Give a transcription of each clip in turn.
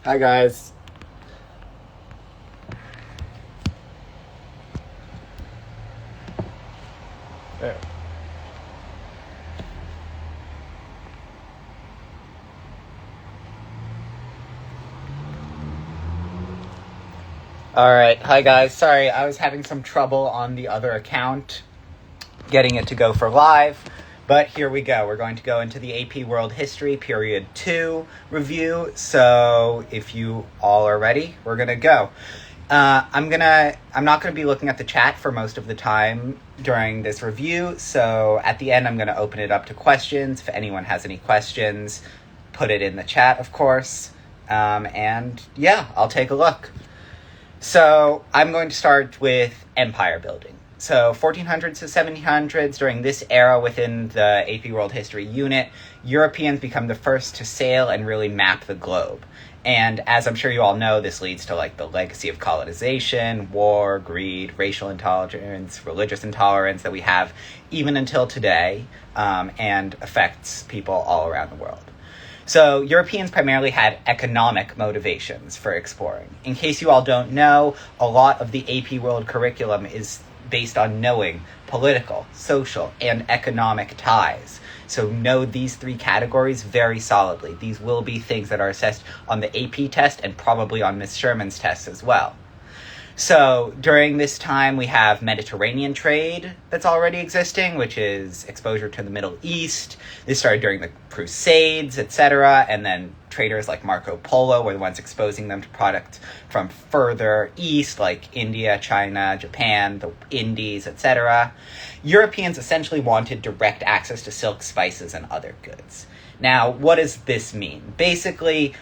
Hi, guys. There. Alright, hi guys. Sorry, I was having some trouble on the other account getting it to go for live, but here we go. We're going to go into the AP World History Period 2 review, so if you all are ready, we're going to go. I'm not going to be looking at the chat for most of the time during this review, so at the end I'm going to open it up to questions. If anyone has any questions, put it in the chat, of course, and yeah, I'll take a look. So I'm going to start with empire building. So 1400s to 1700s, during this era within the AP World History unit, Europeans become the first to sail and really map the globe. And as I'm sure you all know, this leads to like the legacy of colonization, war, greed, racial intolerance, religious intolerance that we have even until today, and affects people all around the world. So Europeans primarily had economic motivations for exploring. In case you all don't know, a lot of the AP World curriculum is based on knowing political, social, and economic ties. So know these three categories very solidly. These will be things that are assessed on the AP test and probably on Miss Sherman's test as well. So during this time, we have Mediterranean trade that's already existing, which is exposure to the Middle East. This started during the Crusades, etc. And then traders like Marco Polo were the ones exposing them to products from further east, like India, China, Japan, the Indies, etc. Europeans essentially wanted direct access to silk, spices, and other goods. Now, what does this mean? Basically,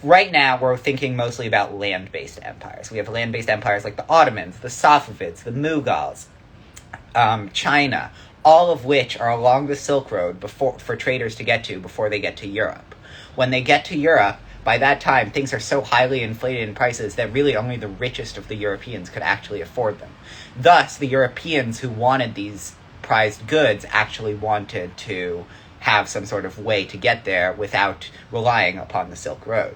right now, we're thinking mostly about land-based empires. We have land-based empires like the Ottomans, the Safavids, the Mughals, China, all of which are along the Silk Road for traders to get to before they get to Europe. When they get to Europe, by that time, things are so highly inflated in prices that really only the richest of the Europeans could actually afford them. Thus, the Europeans who wanted these prized goods actually wanted to have some sort of way to get there without relying upon the Silk Road.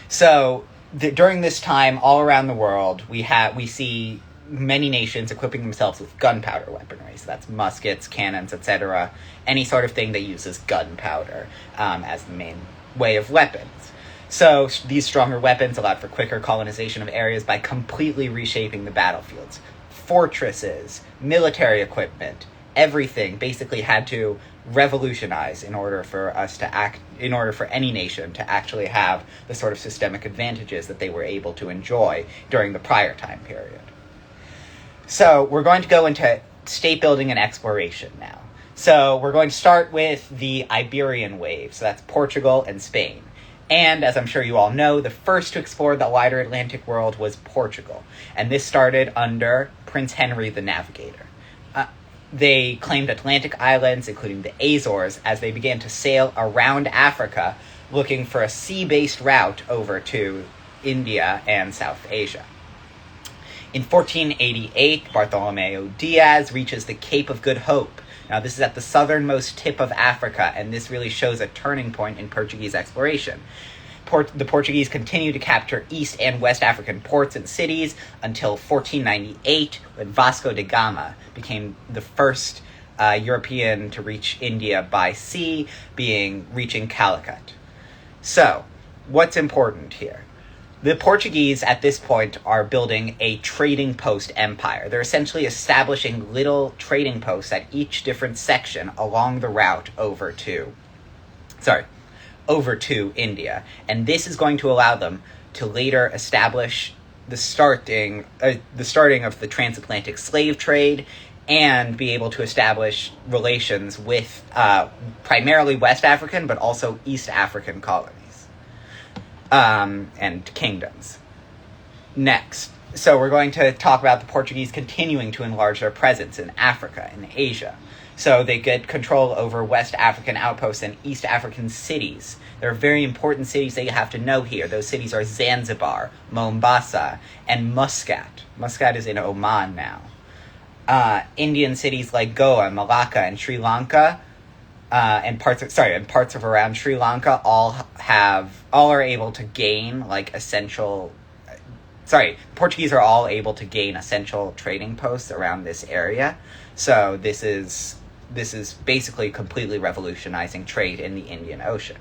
So during this time, all around the world, we see many nations equipping themselves with gunpowder weaponry. So that's muskets, cannons, etc. Any sort of thing that uses gunpowder as the main way of weapons. So these stronger weapons allowed for quicker colonization of areas by completely reshaping the battlefields. Fortresses, military equipment, everything basically had to revolutionize in order for any nation to actually have the sort of systemic advantages that they were able to enjoy during the prior time period. So we're going to go into state building and exploration now. So we're going to start with the Iberian wave. So that's Portugal and Spain. And as I'm sure you all know, the first to explore the wider Atlantic world was Portugal. And this started under Prince Henry the Navigator. They claimed Atlantic islands, including the Azores, as they began to sail around Africa, looking for a sea-based route over to India and South Asia. In 1488, Bartholomew Diaz reaches the Cape of Good Hope. Now, this is at the southernmost tip of Africa, and this really shows a turning point in Portuguese exploration. The Portuguese continued to capture East and West African ports and cities until 1498, when Vasco da Gama became the first European to reach India by sea, reaching Calicut. So, what's important here? The Portuguese, at this point, are building a trading post empire. They're essentially establishing little trading posts at each different section along the route over to India. And this is going to allow them to later establish the starting of the transatlantic slave trade and be able to establish relations with primarily West African, but also East African colonies and kingdoms. Next, so we're going to talk about the Portuguese continuing to enlarge their presence in Africa and Asia. So they get control over West African outposts and East African cities. There are very important cities that you have to know here. Those cities are Zanzibar, Mombasa, and Muscat. Muscat is in Oman now. Indian cities like Goa, Malacca, and Sri Lanka and parts of around Sri Lanka all are able to gain Portuguese are all able to gain essential trading posts around this area. So this is basically completely revolutionizing trade in the Indian Ocean.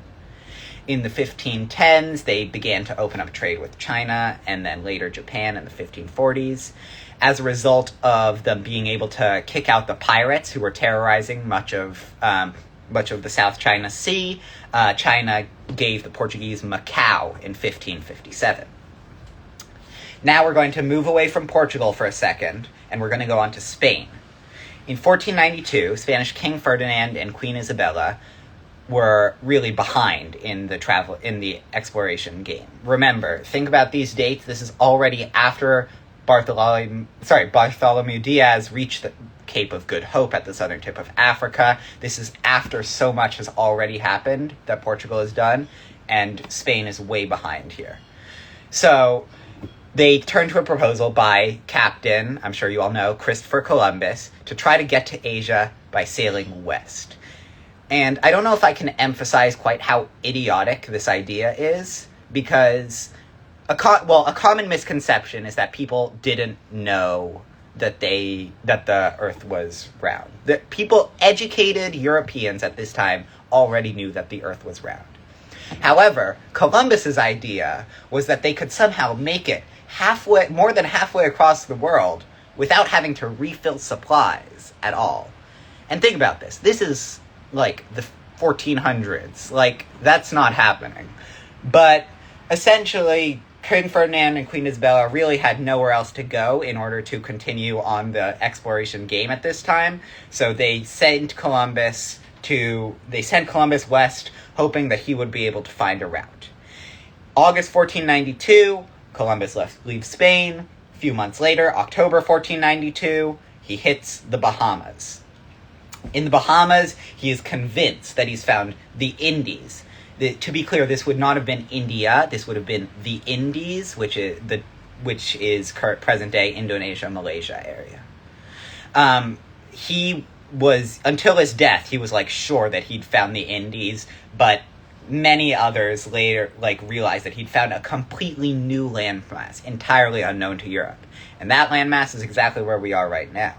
In the 1510s, they began to open up trade with China and then later Japan in the 1540s. As a result of them being able to kick out the pirates who were terrorizing much of the South China Sea, China gave the Portuguese Macau in 1557. Now we're going to move away from Portugal for a second, and we're going to go on to Spain. In 1492, Spanish King Ferdinand and Queen Isabella were really behind in the exploration game. Remember, think about these dates. This is already after Bartholomew Diaz reached the Cape of Good Hope at the southern tip of Africa. This is after so much has already happened that Portugal has done, and Spain is way behind here. So they turned to a proposal by Captain, I'm sure you all know, Christopher Columbus, to try to get to Asia by sailing west. And I don't know if I can emphasize quite how idiotic this idea is, because a common misconception is that people didn't know that the Earth was round. That educated Europeans at this time already knew that the Earth was round. However, Columbus's idea was that they could somehow make it more than halfway across the world without having to refill supplies at all. And think about this. This is like the 1400s. Like, that's not happening. But essentially, King Ferdinand and Queen Isabella really had nowhere else to go in order to continue on the exploration game at this time. So they sent Columbus west, hoping that he would be able to find a route. August 1492, Columbus leaves Spain. A few months later, October 1492, he hits the Bahamas. In the Bahamas, he is convinced that he's found the Indies. To be clear, this would not have been India. This would have been the Indies, which is present-day Indonesia, Malaysia area. Until his death, he was sure that he'd found the Indies, but many others later realized that he'd found a completely new landmass, entirely unknown to Europe. And that landmass is exactly where we are right now,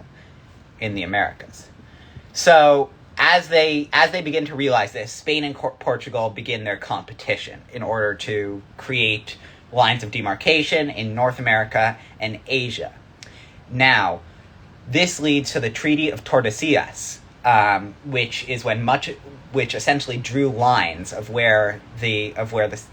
in the Americas. So as they begin to realize this, Spain and Portugal begin their competition in order to create lines of demarcation in North America and Asia. Now, this leads to the Treaty of Tordesillas, which essentially drew lines of where the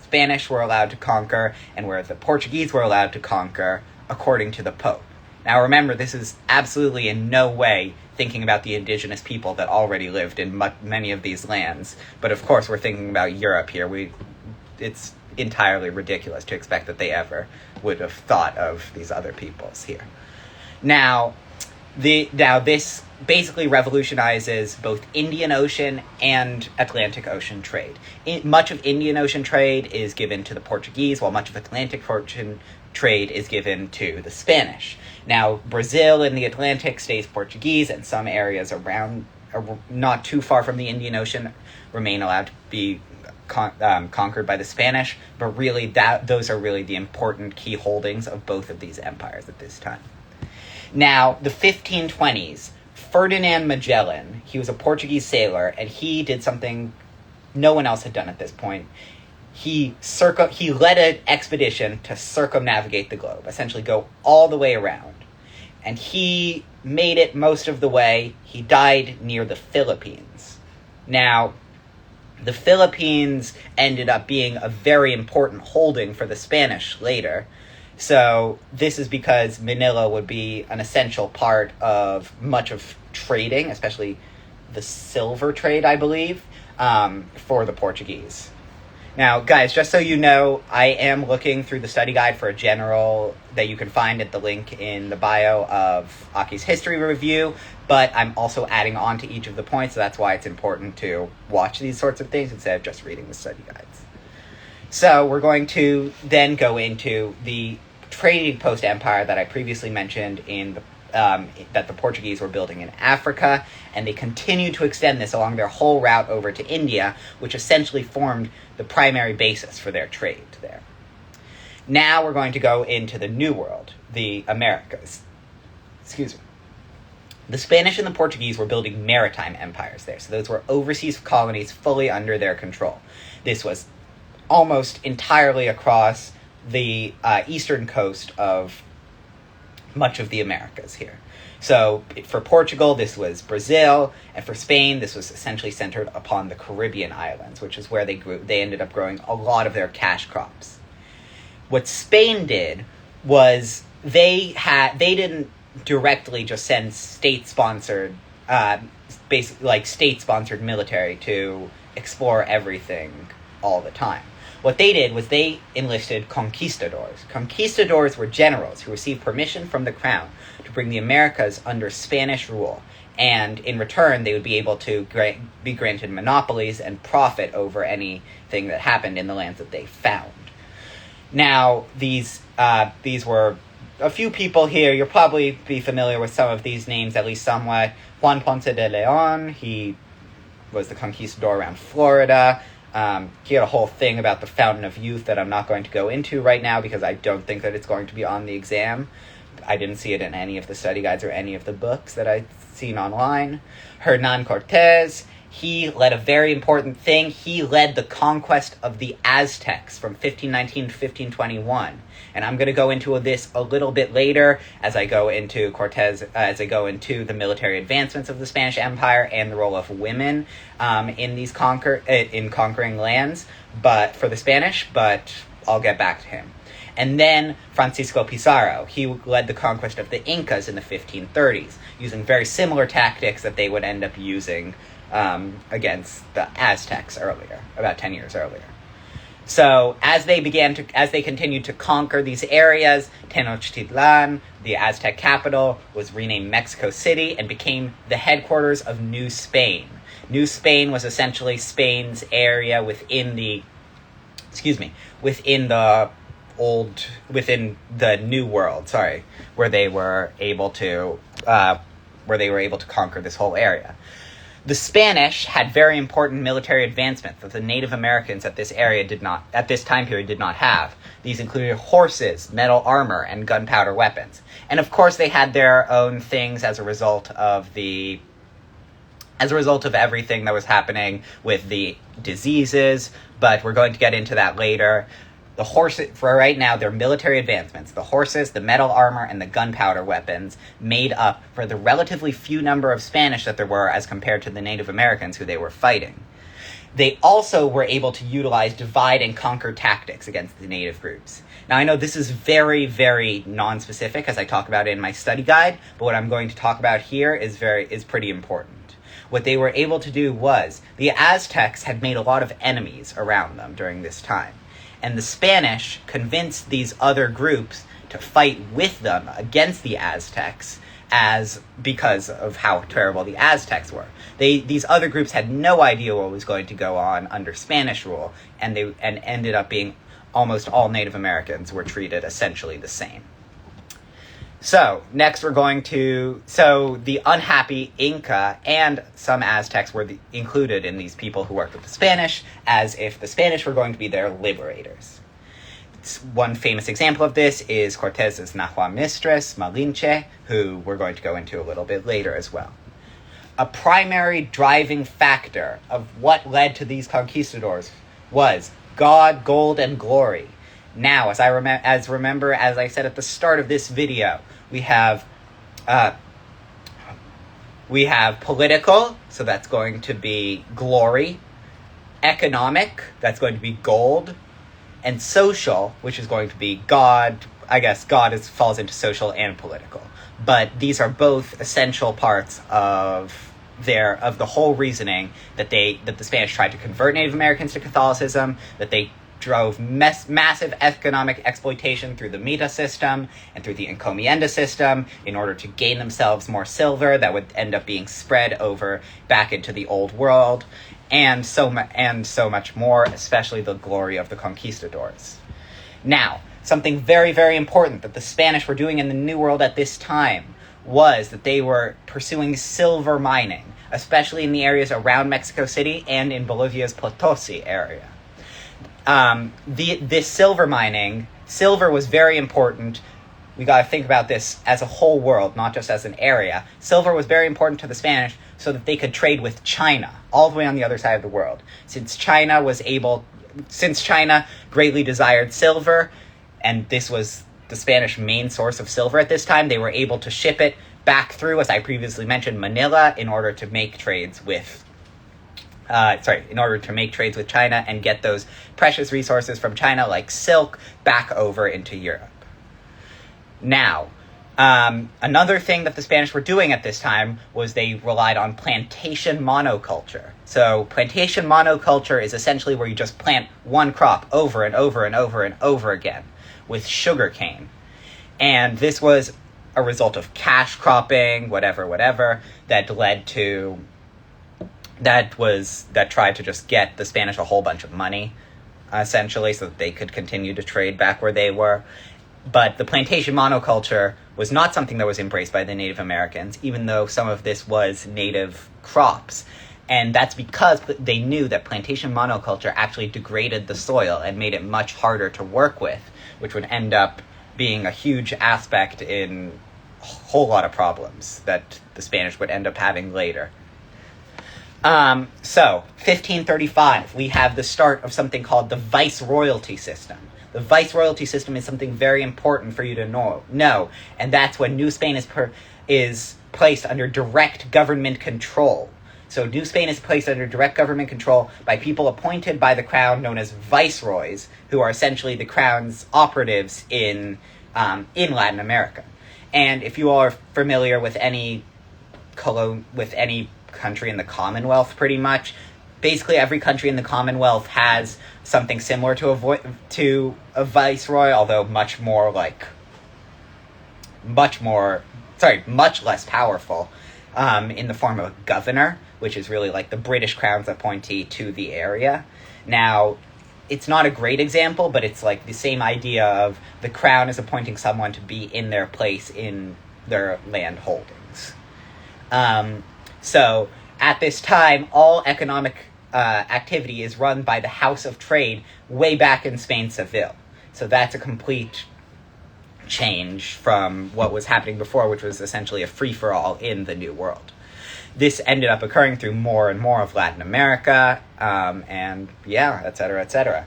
Spanish were allowed to conquer and where the Portuguese were allowed to conquer, according to the Pope. Now remember, this is absolutely in no way thinking about the indigenous people that already lived in many of these lands. But of course, we're thinking about Europe here. It's entirely ridiculous to expect that they ever would have thought of these other peoples here. Now this basically revolutionizes both Indian Ocean and Atlantic Ocean trade. Much of Indian Ocean trade is given to the Portuguese, while much of Atlantic Ocean trade is given to the Spanish. Now, Brazil in the Atlantic stays Portuguese, and some areas around, not too far from the Indian Ocean, remain allowed to be conquered by the Spanish, but really those are really the important key holdings of both of these empires at this time. Now, the 1520s, Ferdinand Magellan, he was a Portuguese sailor, and he did something no one else had done at this point. He led an expedition to circumnavigate the globe, essentially go all the way around. And he made it most of the way. He died near the Philippines. Now, the Philippines ended up being a very important holding for the Spanish later. So this is because Manila would be an essential part of much of trading, especially the silver trade, I believe, for the Portuguese. Now, guys, just so you know, I am looking through the study guide for a general that you can find at the link in the bio of Aki's history review, but I'm also adding on to each of the points, so that's why it's important to watch these sorts of things instead of just reading the study guides. So we're going to then go into the trading post empire that I previously mentioned in that the Portuguese were building in Africa, and they continued to extend this along their whole route over to India, which essentially formed the primary basis for their trade there. Now we're going to go into the New World, the Americas. Excuse me. The Spanish and the Portuguese were building maritime empires there, so those were overseas colonies fully under their control. This was almost entirely across the eastern coast of much of the Americas here. So for Portugal, this was Brazil, and for Spain, this was essentially centered upon the Caribbean islands, which is where they ended up growing a lot of their cash crops. What Spain did was they didn't directly just send state-sponsored military to explore everything all the time. What they did was they enlisted conquistadors. Conquistadors were generals who received permission from the crown to bring the Americas under Spanish rule, and in return they would be able to be granted monopolies and profit over anything that happened in the lands that they found. Now, these were a few people here. You'll probably be familiar with some of these names, at least somewhat. Juan Ponce de Leon, he was the conquistador around Florida. He had a whole thing about the Fountain of Youth that I'm not going to go into right now because I don't think that it's going to be on the exam. I didn't see it in any of the study guides or any of the books that I've seen online. Hernan Cortez, he led a very important thing. He led the conquest of the Aztecs from 1519 to 1521. And I'm going to go into this a little bit later as I go into the military advancements of the Spanish Empire and the role of women in conquering lands, but for the Spanish, but I'll get back to him. And then Francisco Pizarro, he led the conquest of the Incas in the 1530s, using very similar tactics that they would end up using against the Aztecs about 10 years earlier. So as they continued to conquer these areas, Tenochtitlan, the Aztec capital, was renamed Mexico City and became the headquarters of New Spain. New Spain was essentially Spain's area within the New World, where they were able to conquer this whole area. The Spanish had very important military advancements that the Native Americans at this time period did not have. These included horses, metal armor, and gunpowder weapons. And of course they had their own things as a result of everything that was happening with the diseases, but we're going to get into that later. The horses, for right now, their military advancements, the horses, the metal armor, and the gunpowder weapons made up for the relatively few number of Spanish that there were as compared to the Native Americans who they were fighting. They also were able to utilize divide and conquer tactics against the native groups. Now, I know this is very, very non-specific as I talk about it in my study guide, but what I'm going to talk about here is pretty important. What they were able to do was, the Aztecs had made a lot of enemies around them during this time. And the Spanish convinced these other groups to fight with them against the Aztecs because of how terrible the Aztecs were. These other groups had no idea what was going to go on under Spanish rule, and ended up being almost all Native Americans were treated essentially the same. So, next the unhappy Inca and some Aztecs were included in these people who worked with the Spanish, as if the Spanish were going to be their liberators. One famous example of this is Cortez's Nahua mistress, Malinche, who we're going to go into a little bit later as well. A primary driving factor of what led to these conquistadors was God, gold, and glory. Now, as I said at the start of this video, we have political, so that's going to be glory, economic, that's going to be gold, and social, which is going to be God. I guess God falls into social and political, but these are both essential parts of the whole reasoning that the Spanish tried to convert Native Americans to Catholicism, that they drove massive economic exploitation through the Mita system and through the encomienda system in order to gain themselves more silver that would end up being spread over back into the old world, and so much more, especially the glory of the conquistadors. Now, something very, very important that the Spanish were doing in the New World at this time was that they were pursuing silver mining, especially in the areas around Mexico City and in Bolivia's Potosi area. This silver mining, silver was very important. We got to think about this as a whole world, not just as an area. Silver was very important to the Spanish so that they could trade with China, all the way on the other side of the world. Since China greatly desired silver, and this was the Spanish main source of silver at this time, they were able to ship it back through, as I previously mentioned, Manila, in order to make trades with China and get those precious resources from China, like silk, back over into Europe. Now, another thing that the Spanish were doing at this time was they relied on plantation monoculture. So plantation monoculture is essentially where you just plant one crop over and over and over and over again with sugarcane. And this was a result of cash cropping, whatever, that tried to just get the Spanish a whole bunch of money, essentially, so that they could continue to trade back where they were. But the plantation monoculture was not something that was embraced by the Native Americans, even though some of this was native crops. And that's because they knew that plantation monoculture actually degraded the soil and made it much harder to work with, which would end up being a huge aspect in a whole lot of problems that the Spanish would end up having later. So, 1535, we have the start of something called the viceroyalty system. The viceroyalty system is something very important for you to know, and that's when New Spain is placed under direct government control. So New Spain is placed under direct government control by people appointed by the crown, known as viceroys, who are essentially the crown's operatives in Latin America. And if you are familiar with any country in the Commonwealth, pretty much, basically every country in the Commonwealth has something similar to a viceroy, although much less powerful, in the form of a governor, which is really like the British Crown's appointee to the area. Now, it's not a great example, but it's like the same idea of the crown is appointing someone to be in their place in their land holdings. So, at this time, all economic activity is run by the House of Trade way back in Spain, Seville. So that's a complete change from what was happening before, which was essentially a free-for-all in the New World. This ended up occurring through more and more of Latin America, et cetera.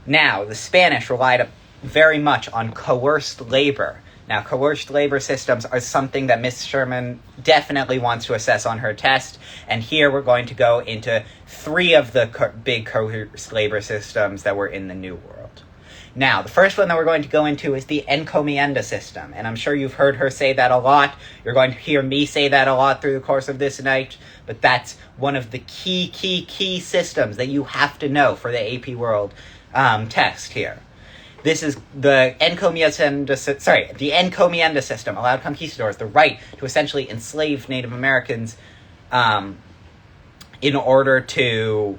Now, the Spanish relied very much on coerced labor. Now, coerced labor systems are something that Miss Sherman definitely wants to assess on her test, and here we're going to go into 3 of the big coerced labor systems that were in the New World. Now, the first one that we're going to go into is the encomienda system, and I'm sure you've heard her say that a lot. You're going to hear me say that a lot through the course of this night, but that's one of the key systems that you have to know for the AP World test here. This is the encomienda system allowed conquistadors the right to essentially enslave Native Americans in order to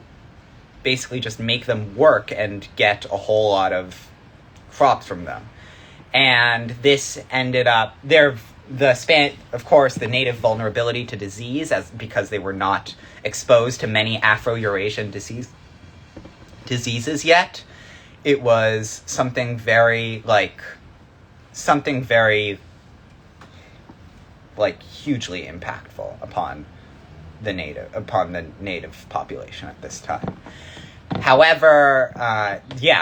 basically just make them work and get a whole lot of crops from them. And this ended up of course, the native vulnerability to disease, because they were not exposed to many Afro-Eurasian diseases yet. It was something very hugely impactful upon the native population at this time. However,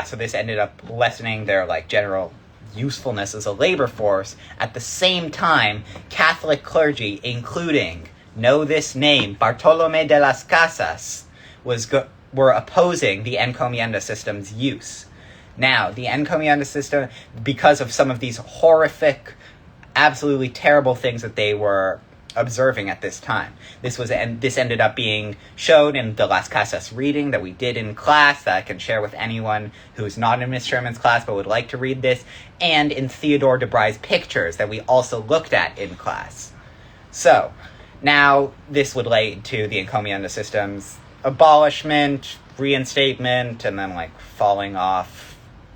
so this ended up lessening their general usefulness as a labor force. At the same time, Catholic clergy, including, know this name, Bartolomé de las Casas, were opposing the encomienda system's use. Now, the encomienda system, because of some of these horrific, absolutely terrible things that they were observing at this time. This ended up being shown in the Las Casas reading that we did in class, that I can share with anyone who's not in Miss Sherman's class but would like to read this, and in Theodore de Brye's pictures that we also looked at in class. So, now this would lead to the encomienda system's abolishment, reinstatement, and then falling off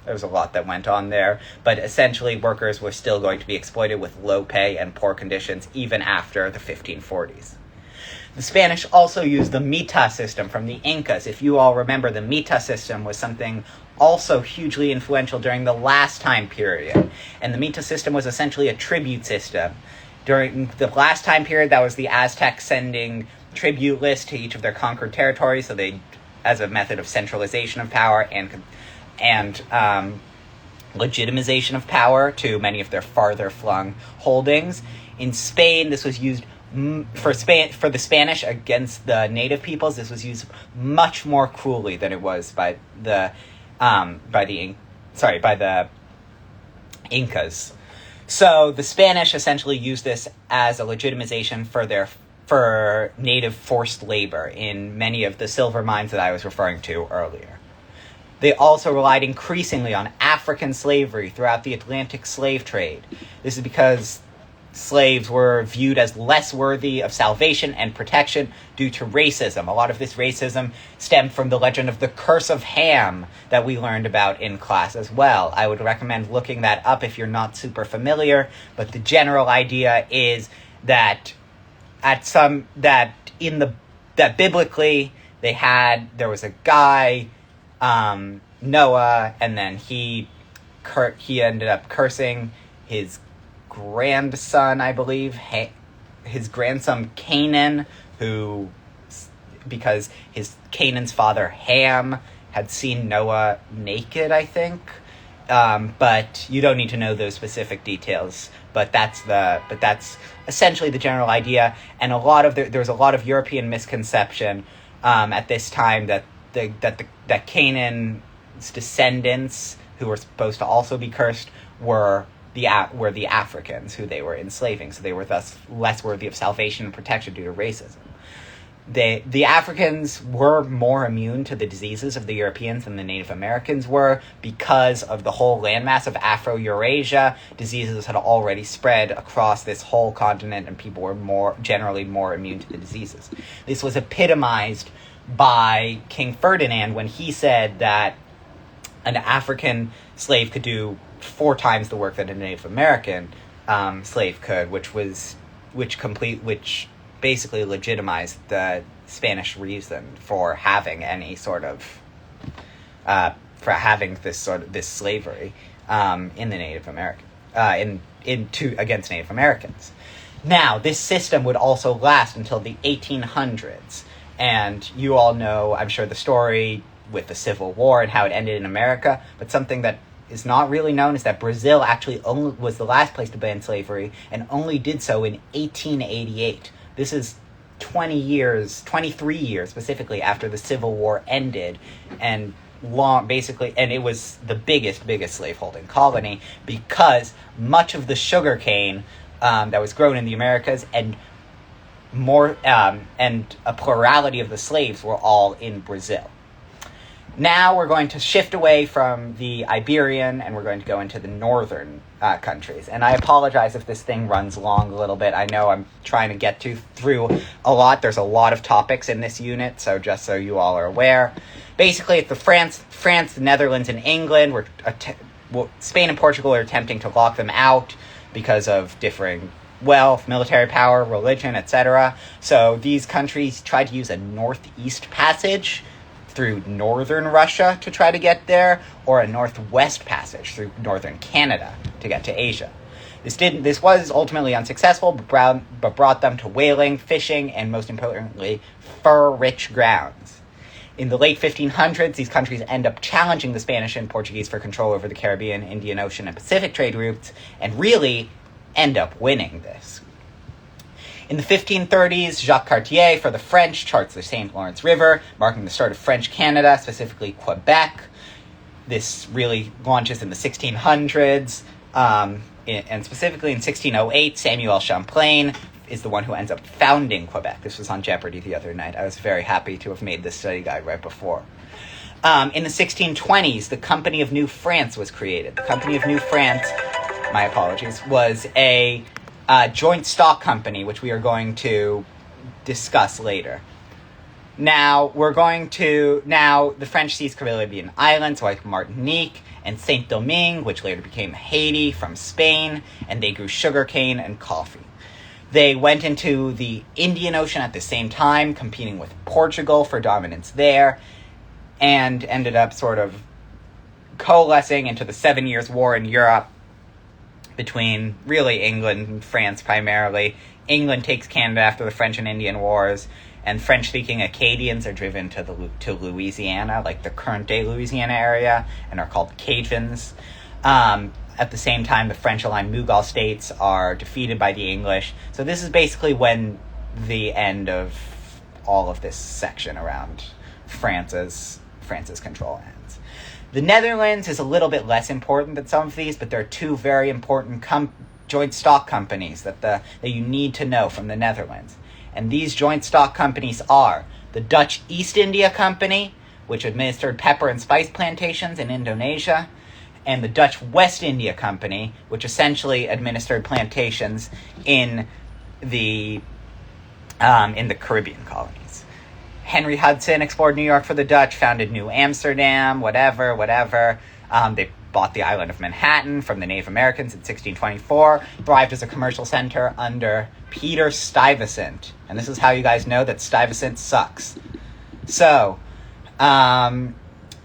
There was a lot that went on there, but essentially workers were still going to be exploited with low pay and poor conditions even after the 1540s. The Spanish also used the mita system from the Incas. If you all remember, the mita system was something also hugely influential during the last time period. And the mita system was essentially a tribute system. During the last time period, that was the Aztecs sending tribute lists to each of their conquered territories, so they, as a method of centralization of power and legitimization of power to many of their farther flung holdings. In Spain, this was used for the Spanish against the native peoples. This was used much more cruelly than it was by the Incas. So the Spanish essentially used this as a legitimization for native forced labor in many of the silver mines that I was referring to earlier. They also relied increasingly on African slavery throughout the Atlantic slave trade. This is because slaves were viewed as less worthy of salvation and protection due to racism. A lot of this racism stemmed from the legend of the Curse of Ham that we learned about in class as well. I would recommend looking that up if you're not super familiar, but the general idea is that biblically there was a guy, Noah, and then he ended up cursing his grandson, I believe, his grandson Canaan, because Canaan's father Ham had seen Noah naked, I think. But you don't need to know those specific details. But that's essentially the general idea. And there was a lot of European misconception at this time that Canaan's descendants, who were supposed to also be cursed, were the Africans who they were enslaving. So they were thus less worthy of salvation and protection due to racism. The Africans were more immune to the diseases of the Europeans than the Native Americans were because of the whole landmass of Afro-Eurasia. Diseases had already spread across this whole continent, and people were generally more immune to the diseases. This was epitomized by King Ferdinand when he said that an African slave could do 4 times the work that a Native American slave could, which basically legitimized the Spanish reason for having any sort of this slavery in the Native American against Native Americans. Now, this system would also last until the 1800s, and you all know, I'm sure, the story with the Civil War and how it ended in America. But something that is not really known is that Brazil actually only was the last place to ban slavery, and only did so in 1888. This is 23 years specifically after the Civil War ended, and it was the biggest slaveholding colony, because much of the sugar cane that was grown in the Americas and a plurality of the slaves were all in Brazil. Now we're going to shift away from the Iberian, and we're going to go into the northern countries. And I apologize if this thing runs long a little bit. I know I'm trying to get through a lot. There's a lot of topics in this unit, so just so you all are aware. Basically, it's France, the Netherlands, and England. Spain and Portugal are attempting to lock them out because of differing wealth, military power, religion, etc. So these countries tried to use a northeast passage through northern Russia to try to get there, or a northwest passage through northern Canada to get to Asia. This was ultimately unsuccessful, but brought them to whaling, fishing, and most importantly, fur-rich grounds. In the late 1500s, these countries end up challenging the Spanish and Portuguese for control over the Caribbean, Indian Ocean, and Pacific trade routes, and really end up winning this. In the 1530s, Jacques Cartier, for the French, charts the St. Lawrence River, marking the start of French Canada, specifically Quebec. This really launches in the 1600s, and specifically in 1608, Samuel Champlain is the one who ends up founding Quebec. This was on Jeopardy the other night. I was very happy to have made this study guide right before. In the 1620s, the Company of New France was created. The Company of New France, my apologies, was a joint stock company, which we are going to discuss later. Now, the French seized Caribbean islands like Martinique and Saint-Domingue, which later became Haiti, from Spain, and they grew sugarcane and coffee. They went into the Indian Ocean at the same time, competing with Portugal for dominance there, and ended up sort of coalescing into the 7 Years' War in Europe between really England and France primarily. England takes Canada after the French and Indian Wars, and French-speaking Acadians are driven to Louisiana, like the current-day Louisiana area, and are called Cajuns. At the same time, the French-aligned Mughal states are defeated by the English. So this is basically when the end of all of this section around France's control ends. The Netherlands is a little bit less important than some of these, but there are two very important joint stock companies that you need to know from the Netherlands. And these joint stock companies are the Dutch East India Company, which administered pepper and spice plantations in Indonesia, and the Dutch West India Company, which essentially administered plantations in the Caribbean colonies. Henry Hudson explored New York for the Dutch, founded New Amsterdam, whatever. They bought the island of Manhattan from the Native Americans in 1624, thrived as a commercial center under Peter Stuyvesant. And this is how you guys know that Stuyvesant sucks. So then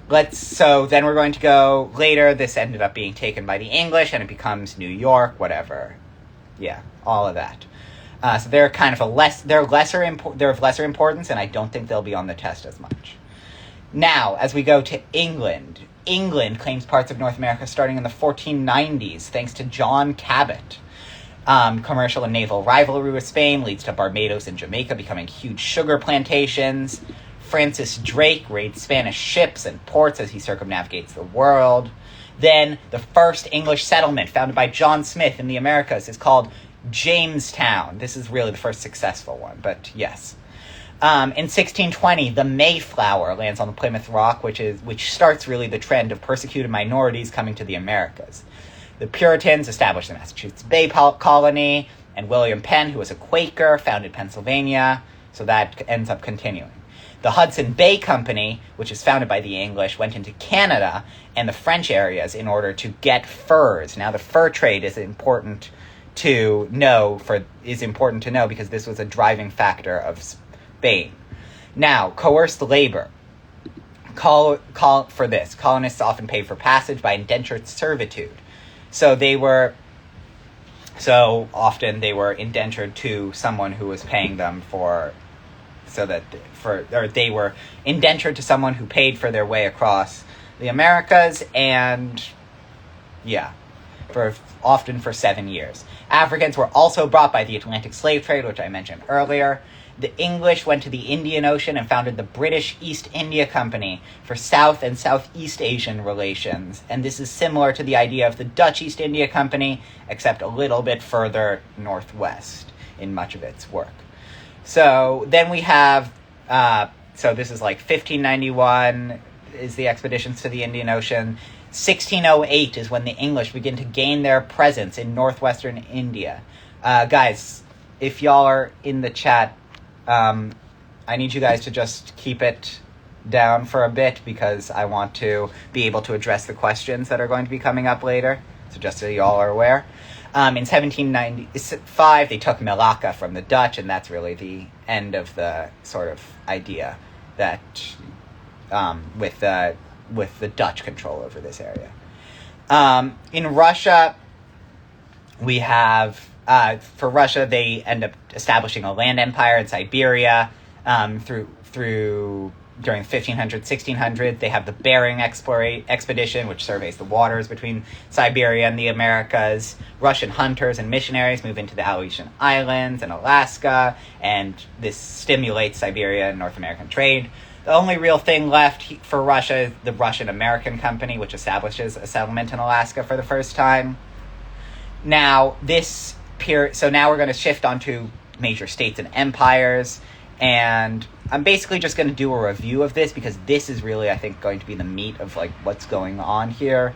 we're going to go later. This ended up being taken by the English, and it becomes New York, whatever. Yeah, all of that. So they're kind of they're of lesser importance, and I don't think they'll be on the test as much. Now, as we go to England claims parts of North America starting in the 1490s, thanks to John Cabot. Commercial and naval rivalry with Spain leads to Barbados and Jamaica becoming huge sugar plantations. Francis Drake raids Spanish ships and ports as he circumnavigates the world. Then the first English settlement founded by John Smith in the Americas is called Jamestown. This is really the first successful one, but yes. In 1620, the Mayflower lands on the Plymouth Rock, which starts really the trend of persecuted minorities coming to the Americas. The Puritans established the Massachusetts Bay Colony, and William Penn, who was a Quaker, founded Pennsylvania, so that ends up continuing. The Hudson Bay Company, which is founded by the English, went into Canada and the French areas in order to get furs. Now, the fur trade is important to know because this was a driving factor of Spain. Now, coerced labor. Call for this. Colonists often paid for passage by indentured servitude. So they were indentured to someone who was paying them they were indentured to someone who paid for their way across the Americas, and often for 7 years. Africans were also brought by the Atlantic slave trade, which I mentioned earlier. The English went to the Indian Ocean and founded the British East India Company for South and Southeast Asian relations. And this is similar to the idea of the Dutch East India Company, except a little bit further northwest in much of its work. So then we have, this is like 1591 is the expeditions to the Indian Ocean. 1608 is when the English begin to gain their presence in northwestern India. Guys, if y'all are in the chat, I need you guys to just keep it down for a bit because I want to be able to address the questions that are going to be coming up later. So just so y'all are aware. In 1795, they took Malacca from the Dutch, and that's really the end of the sort of idea that with the Dutch control over this area. In Russia, we have for Russia, they end up establishing a land empire in Siberia during 1500, 1600. They have the Bering expedition, which surveys the waters between Siberia and the Americas. Russian hunters and missionaries move into the Aleutian Islands and Alaska, and this stimulates Siberia and North American trade. The only real thing left for Russia is the Russian-American Company, which establishes a settlement in Alaska for the first time. Now, so now we're going to shift onto major states and empires, and I'm basically just going to do a review of this because this is really, I think, going to be the meat of like what's going on here.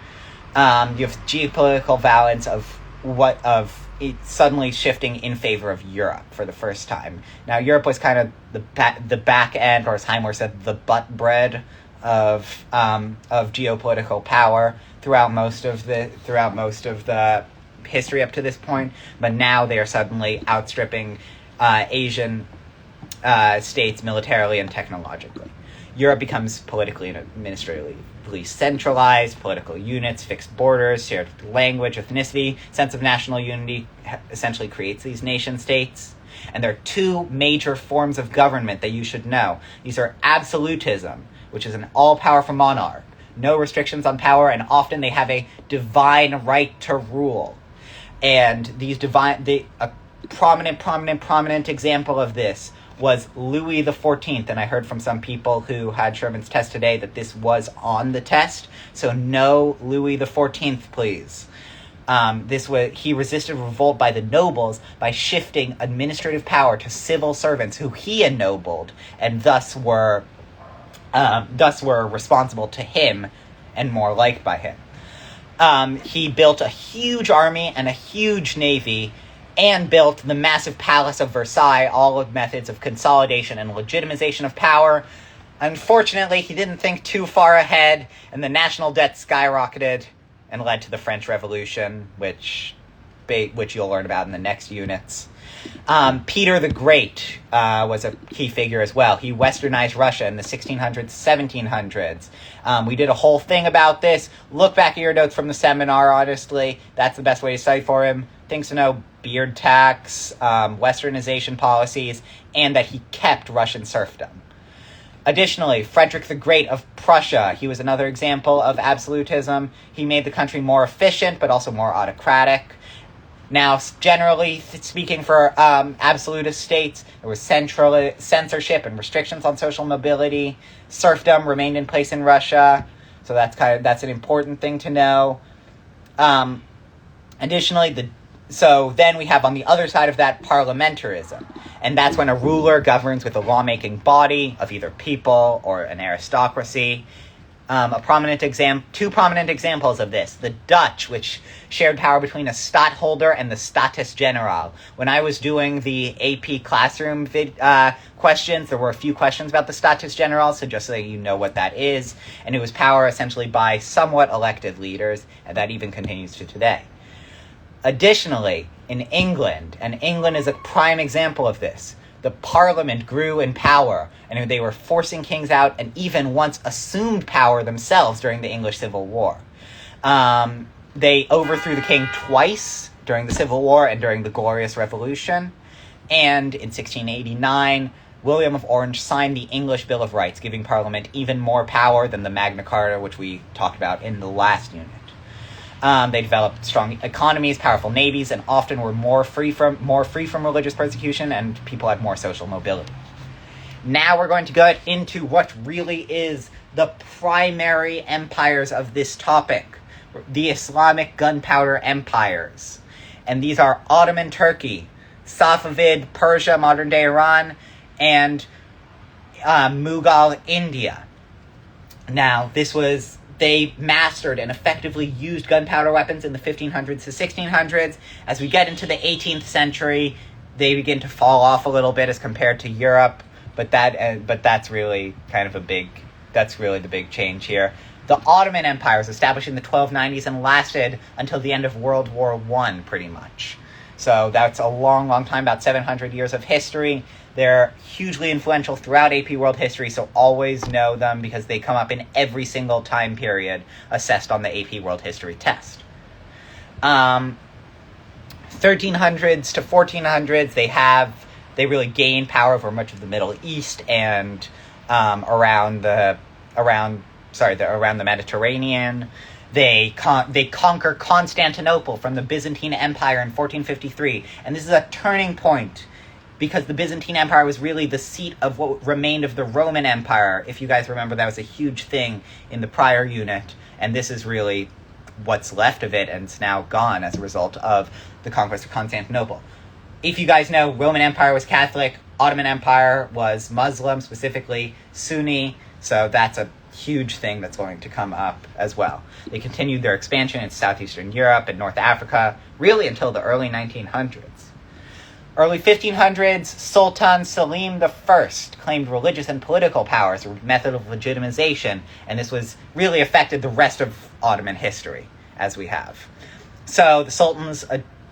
You have geopolitical balance of it suddenly shifting in favor of Europe for the first time. Now, Europe was kind of the back end, or as Highmore said, the butt bread of geopolitical power throughout most of the history up to this point. But now they are suddenly outstripping Asian states militarily and technologically. Europe becomes politically and administratively centralized, political units, fixed borders, shared language, ethnicity, sense of national unity essentially creates these nation states. And there are two major forms of government that you should know. These are absolutism, which is an all-powerful monarch, no restrictions on power, and often they have a divine right to rule. And a prominent example of this was Louis XIV, and I heard from some people who had Sherman's test today that this was on the test, so no Louis XIV, please. He resisted revolt by the nobles by shifting administrative power to civil servants who he ennobled, and thus were responsible to him and more liked by him. He built a huge army and a huge navy, and built the massive Palace of Versailles, all with methods of consolidation and legitimization of power. Unfortunately, he didn't think too far ahead, and the national debt skyrocketed and led to the French Revolution, which you'll learn about in the next units. Peter the Great was a key figure as well. He westernized Russia in the 1600s, 1700s. We did a whole thing about this. Look back at your notes from the seminar, honestly. That's the best way to study for him. Things to know: beard tax, westernization policies, and that he kept Russian serfdom. Additionally, Frederick the Great of Prussia, he was another example of absolutism. He made the country more efficient, but also more autocratic. Now, generally speaking, for absolutist states, there was censorship and restrictions on social mobility. Serfdom remained in place in Russia, so that's an important thing to know. Additionally, so then we have on the other side of that parliamentarism, and that's when a ruler governs with a lawmaking body of either people or an aristocracy. Two prominent examples of this: the Dutch, which shared power between a stadtholder and the Status General. When I was doing the AP classroom questions, there were a few questions about the Status General, so just so you know what that is. And it was power essentially by somewhat elected leaders, and that even continues to today. Additionally, in England, and England is a prime example of this, the Parliament grew in power, and they were forcing kings out and even once assumed power themselves during the English Civil War. They overthrew the king twice during the Civil War and during the Glorious Revolution. And in 1689, William of Orange signed the English Bill of Rights, giving Parliament even more power than the Magna Carta, which we talked about in the last unit. They developed strong economies, powerful navies, and often were more free from religious persecution, and people had more social mobility. Now we're going to go into what really is the primary empires of this topic, the Islamic gunpowder empires. And these are Ottoman Turkey, Safavid Persia, modern-day Iran, and Mughal India. Now, they mastered and effectively used gunpowder weapons in the 1500s to 1600s. As we get into the 18th century, they begin to fall off a little bit as compared to Europe, but that's really the big change here. The Ottoman Empire was established in the 1290s and lasted until the end of World War I, pretty much. So that's a long, long time, about 700 years of history. They're hugely influential throughout AP World History, so always know them because they come up in every single time period assessed on the AP World History test. 1300s to 1400s, they really gain power over much of the Middle East and around the Mediterranean. They conquer Constantinople from the Byzantine Empire in 1453, and this is a turning point because the Byzantine Empire was really the seat of what remained of the Roman Empire. If you guys remember, that was a huge thing in the prior unit, and this is really what's left of it, and it's now gone as a result of the conquest of Constantinople. If you guys know, Roman Empire was Catholic, Ottoman Empire was Muslim, specifically Sunni, so that's a huge thing that's going to come up as well. They continued their expansion in southeastern Europe and North Africa, really until the early 1900s. Early 1500s, Sultan Selim I claimed religious and political power as a method of legitimization, and this was really affected the rest of Ottoman history, as we have. So the sultans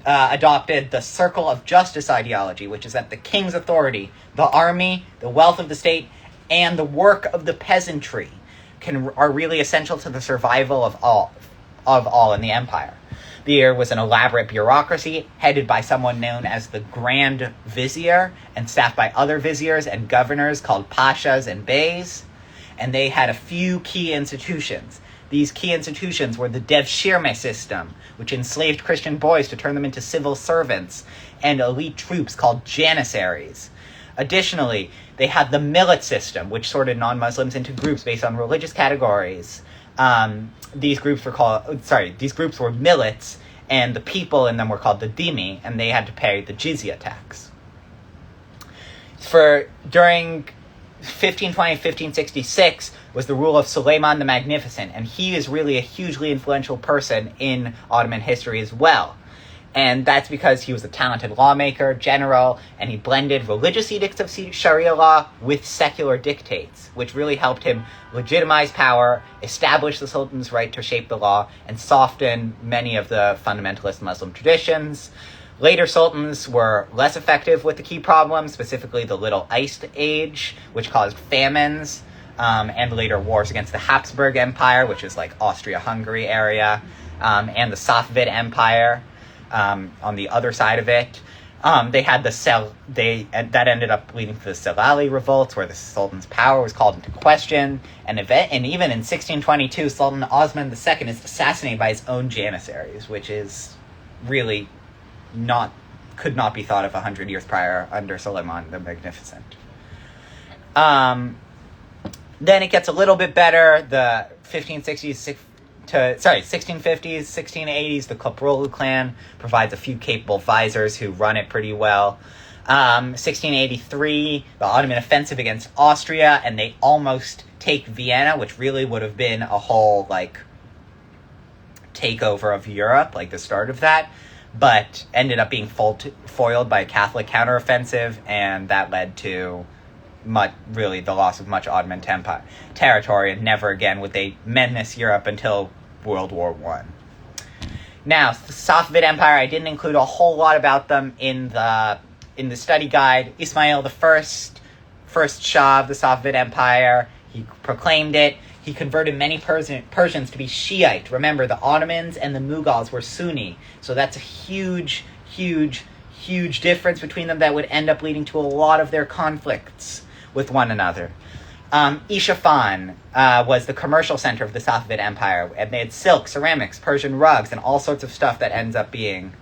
adopted the circle of justice ideology, which is that the king's authority, the army, the wealth of the state, and the work of the peasantry are really essential to the survival of all in the empire. There was an elaborate bureaucracy headed by someone known as the Grand Vizier and staffed by other viziers and governors called pashas and beys, and they had a few key institutions. These key institutions were the devshirme system, which enslaved Christian boys to turn them into civil servants, and elite troops called janissaries. Additionally, they had the millet system, which sorted non-Muslims into groups based on religious categories. These groups were millets, and the people in them were called the dhimmi, and they had to pay the jizya tax. During 1520-1566 was the rule of Suleiman the Magnificent, and he is really a hugely influential person in Ottoman history as well. And that's because he was a talented lawmaker, general, and he blended religious edicts of Sharia law with secular dictates, which really helped him legitimize power, establish the Sultan's right to shape the law, and soften many of the fundamentalist Muslim traditions. Later sultans were less effective with the key problems, specifically the Little Ice Age, which caused famines, and later wars against the Habsburg Empire, which is like Austria-Hungary area, and the Safavid Empire. On the other side of it, they had that ended up leading to the Selali revolts, where the Sultan's power was called into question, and even in 1622, Sultan Osman II is assassinated by his own janissaries, which is really could not be thought of 100 years prior under Suleiman the Magnificent. Then it gets a little bit better. The 1650s, 1680s, the Koprolu clan provides a few capable viziers who run it pretty well. 1683, the Ottoman offensive against Austria, and they almost take Vienna, which really would have been a whole, takeover of Europe, the start of that, but ended up being foiled by a Catholic counteroffensive, and that led to the loss of much Ottoman territory, and never again would they menace Europe until World War I. Now, the Safavid Empire, I didn't include a whole lot about them in the study guide. Ismail the first Shah of the Safavid Empire, he proclaimed it. He converted many Persians to be Shiite. Remember, the Ottomans and the Mughals were Sunni, so that's a huge difference between them that would end up leading to a lot of their conflicts with one another. Isfahan was the commercial center of the Safavid Empire, and they had silk, ceramics, Persian rugs, and all sorts of stuff that ends up being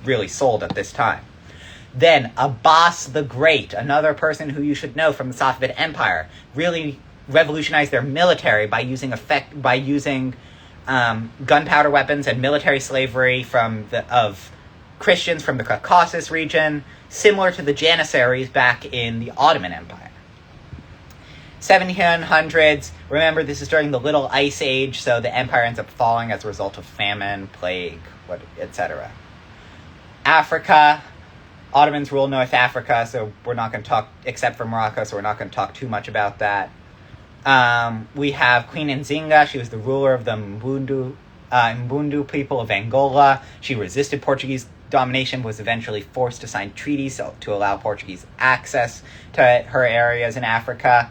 really sold at this time. Then Abbas the Great, another person who you should know from the Safavid Empire, really revolutionized their military by using gunpowder weapons and military slavery of Christians from the Caucasus region, similar to the Janissaries back in the Ottoman Empire. 1700s, remember this is during the Little Ice Age, so the empire ends up falling as a result of famine, plague, etc. Africa, Ottomans rule North Africa, so we're not going to talk, except for Morocco, so we're not going to talk too much about that. We have Queen Nzinga. She was the ruler of the Mbundu people of Angola. She resisted Portuguese domination, was eventually forced to sign treaties to allow Portuguese access to her areas in Africa.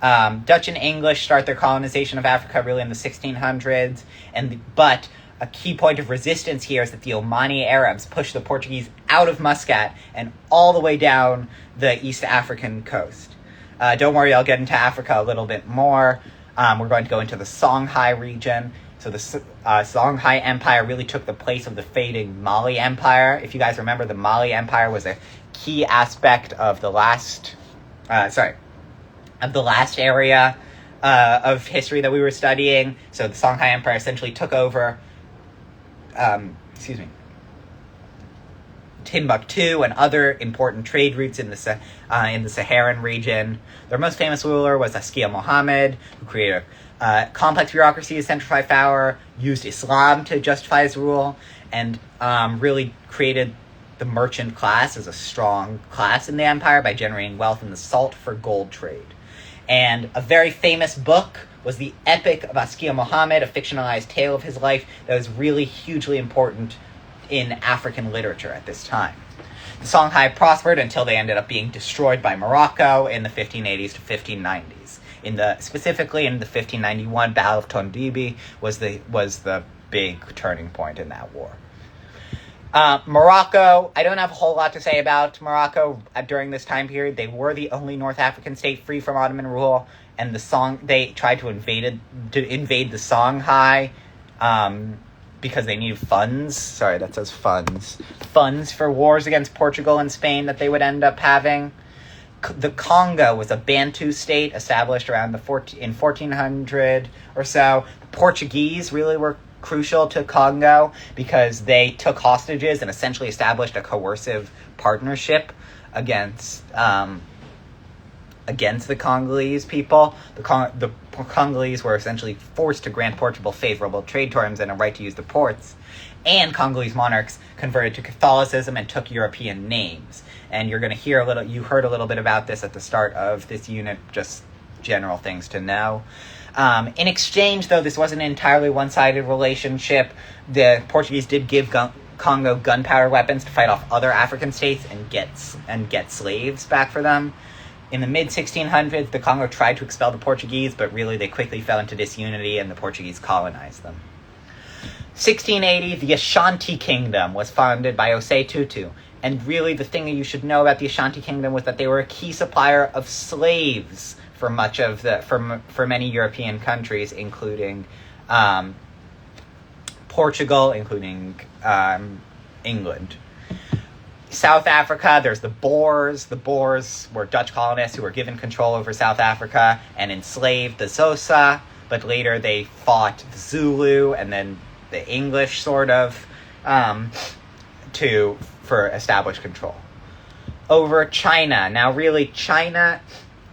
Dutch and English start their colonization of Africa really in the 1600s, but a key point of resistance here is that the Omani Arabs pushed the Portuguese out of Muscat and all the way down the East African coast. Don't worry, I'll get into Africa a little bit more. We're going to go into the Songhai region. So the Songhai Empire really took the place of the fading Mali Empire. If you guys remember, the Mali Empire was a key aspect of the last area of history that we were studying. So the Songhai Empire essentially took over, the Timbuktu and other important trade routes in the Saharan region. Their most famous ruler was Askia Muhammad, who created a complex bureaucracy, centralized power, used Islam to justify his rule, and really created the merchant class as a strong class in the empire by generating wealth in the salt for gold trade. And a very famous book was the Epic of Askia Muhammad, a fictionalized tale of his life that was really hugely important in African literature at this time. The Songhai prospered until they ended up being destroyed by Morocco in the 1580s to 1590s. Specifically in the 1591 Battle of Tondibi was the big turning point in that war. Morocco, I don't have a whole lot to say about Morocco during this time period. They were the only North African state free from Ottoman rule, and they tried to invade the Songhai because they needed funds. Sorry, that says funds. Funds for wars against Portugal and Spain that they would end up having. The Congo was a Bantu state established around in 1400 or so. The Portuguese really were crucial to Congo because they took hostages and essentially established a coercive partnership against the Congolese people. The Congolese were essentially forced to grant Portugal favorable trade terms and a right to use the ports. And Congolese monarchs converted to Catholicism and took European names. And you're going to hear you heard a little bit about this at the start of this unit, just general things to know. In exchange, though, this wasn't an entirely one-sided relationship. The Portuguese did give Congo gunpowder weapons to fight off other African states and get slaves back for them. In the mid-1600s, the Congo tried to expel the Portuguese, but really they quickly fell into disunity and the Portuguese colonized them. 1680, the Ashanti Kingdom was founded by Osei Tutu. And really the thing you should know about the Ashanti Kingdom was that they were a key supplier of slaves for many European countries, including Portugal, including England. South Africa, there's the Boers. The Boers were Dutch colonists who were given control over South Africa and enslaved the Xhosa, but later they fought the Zulu and then the English, sort of, for established control. Over China. Now, really, China,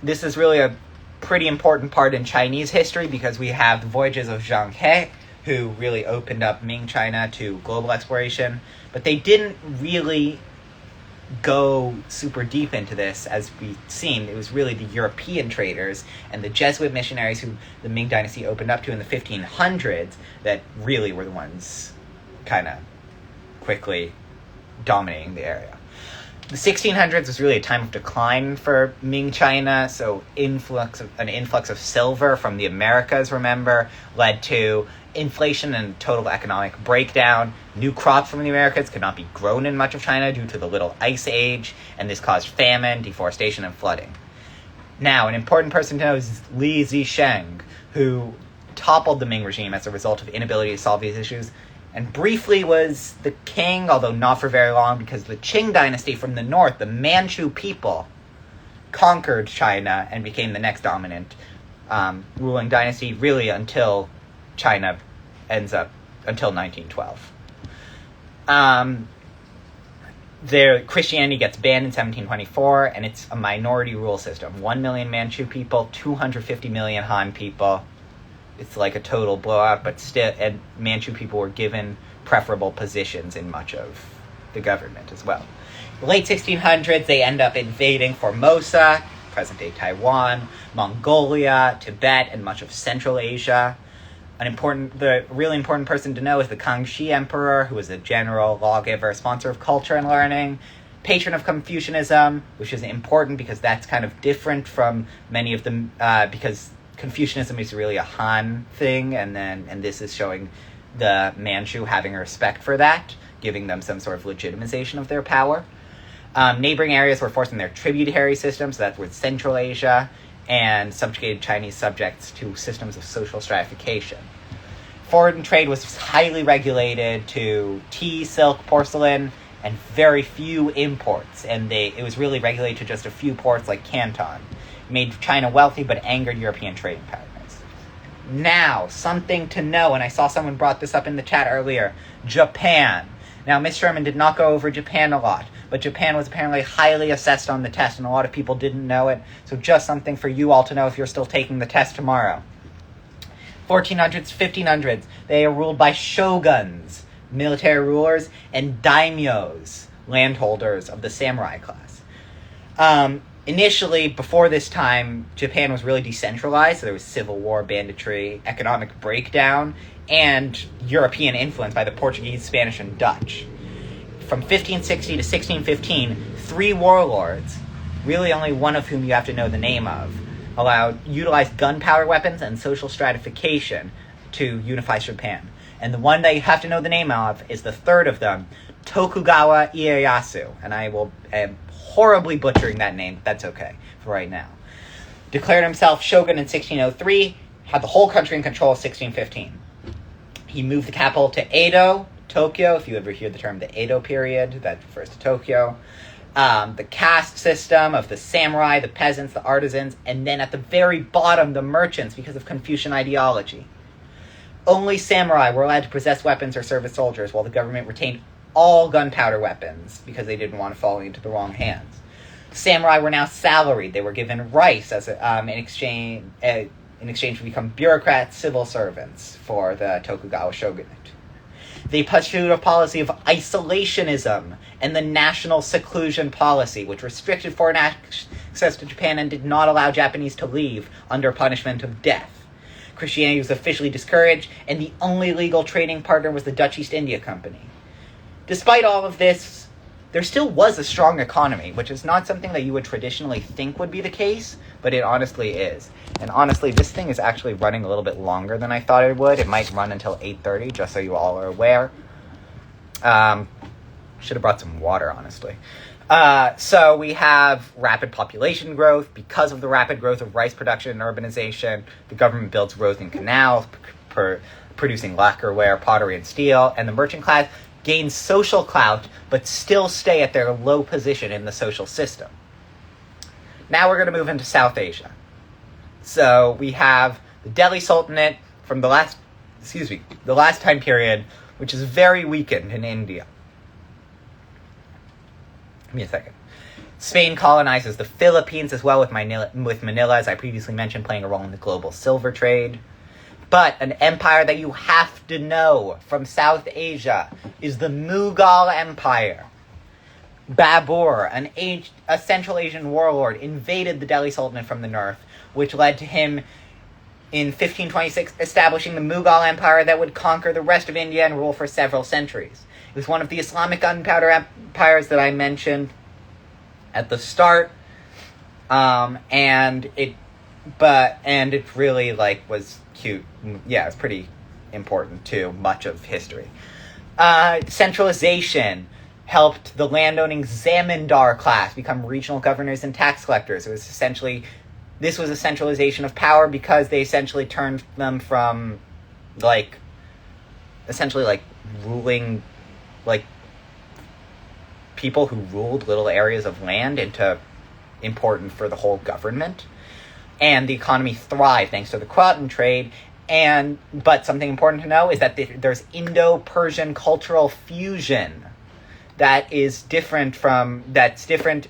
this is really a pretty important part in Chinese history because we have the voyages of Zhang He, who really opened up Ming China to global exploration, but they didn't really go super deep into this. As we've seen, it was really the European traders and the Jesuit missionaries who the Ming Dynasty opened up to in the 1500s that really were the ones kind of quickly dominating the area. The 1600s was really a time of decline for Ming China, so an influx of silver from the Americas, remember, led to inflation and total economic breakdown. New crops from the Americas could not be grown in much of China due to the Little Ice Age, and this caused famine, deforestation, and flooding. Now, an important person to know is Li Zisheng, who toppled the Ming regime as a result of inability to solve these issues, and briefly was the king, although not for very long, because the Qing dynasty from the north, the Manchu people, conquered China and became the next dominant ruling dynasty, really until China until 1912. Christianity gets banned in 1724, and it's a minority rule system. 1 million Manchu people, 250 million Han people. It's like a total blowout, but still, and Manchu people were given preferable positions in much of the government as well. The late 1600s, they end up invading Formosa, present-day Taiwan, Mongolia, Tibet, and much of Central Asia. The really important person to know is the Kangxi Emperor, who was a general, lawgiver, sponsor of culture and learning, patron of Confucianism, which is important because that's kind of different from many of them, because Confucianism is really a Han thing, and this is showing the Manchu having a respect for that, giving them some sort of legitimization of their power. Neighboring areas were forcing their tributary systems, so that was Central Asia, and subjugated Chinese subjects to systems of social stratification. Foreign trade was highly regulated to tea, silk, porcelain, and very few imports, and it was really regulated to just a few ports like Canton. It made China wealthy, but angered European trading partners. Now, something to know, and I saw someone brought this up in the chat earlier, Japan. Now, Miss Sherman did not go over Japan a lot, but Japan was apparently highly assessed on the test, and a lot of people didn't know it, so just something for you all to know if you're still taking the test tomorrow. 1400s, 1500s, they are ruled by shoguns, military rulers, and daimyos, landholders of the samurai class. Initially, before this time, Japan was really decentralized, so there was civil war, banditry, economic breakdown, and European influence by the Portuguese, Spanish, and Dutch. From 1560 to 1615, 3 warlords, really only one of whom you have to know the name of, utilized gunpowder weapons and social stratification to unify Japan. And the one that you have to know the name of is the third of them, Tokugawa Ieyasu. And I am horribly butchering that name, but that's okay for right now. Declared himself shogun in 1603, had the whole country in control in 1615. He moved the capital to Edo, Tokyo. If you ever hear the term the Edo period, that refers to Tokyo. The caste system of the samurai, the peasants, the artisans, and then at the very bottom, the merchants, because of Confucian ideology. Only samurai were allowed to possess weapons or serve as soldiers, while the government retained all gunpowder weapons because they didn't want to fall into the wrong hands. Samurai were now salaried. They were given rice as in exchange to become bureaucrats, civil servants for the Tokugawa shogunate. They pursued a policy of isolationism and the national seclusion policy, which restricted foreign access to Japan and did not allow Japanese to leave under punishment of death. Christianity was officially discouraged, and the only legal trading partner was the Dutch East India Company. Despite all of this, there still was a strong economy, which is not something that you would traditionally think would be the case, but it honestly is. And honestly, this thing is actually running a little bit longer than I thought it would. It might run until 8:30, just so you all are aware. Should have brought some water, honestly. So we have rapid population growth. Because of the rapid growth of rice production and urbanization, the government builds roads and canals, producing lacquerware, pottery, and steel, and the merchant class gain social clout, but still stay at their low position in the social system. Now we're going to move into South Asia. So we have the Delhi Sultanate from the last time period, which is very weakened in India. Give me a second. Spain colonizes the Philippines as well, with Manila, as I previously mentioned, playing a role in the global silver trade. But an empire that you have to know from South Asia is the Mughal Empire. Babur, a Central Asian warlord, invaded the Delhi Sultanate from the north, which led to him in 1526 establishing the Mughal Empire that would conquer the rest of India and rule for several centuries. It was one of the Islamic gunpowder empires that I mentioned at the start, and it really was cute. Yeah, it's pretty important to much of history. Centralization helped the landowning zamindar class become regional governors and tax collectors. This was a centralization of power because they essentially turned them from ruling people who ruled little areas of land into important for the whole government. And the economy thrived thanks to the cotton trade. But something important to know is that there's Indo-Persian cultural fusion that's different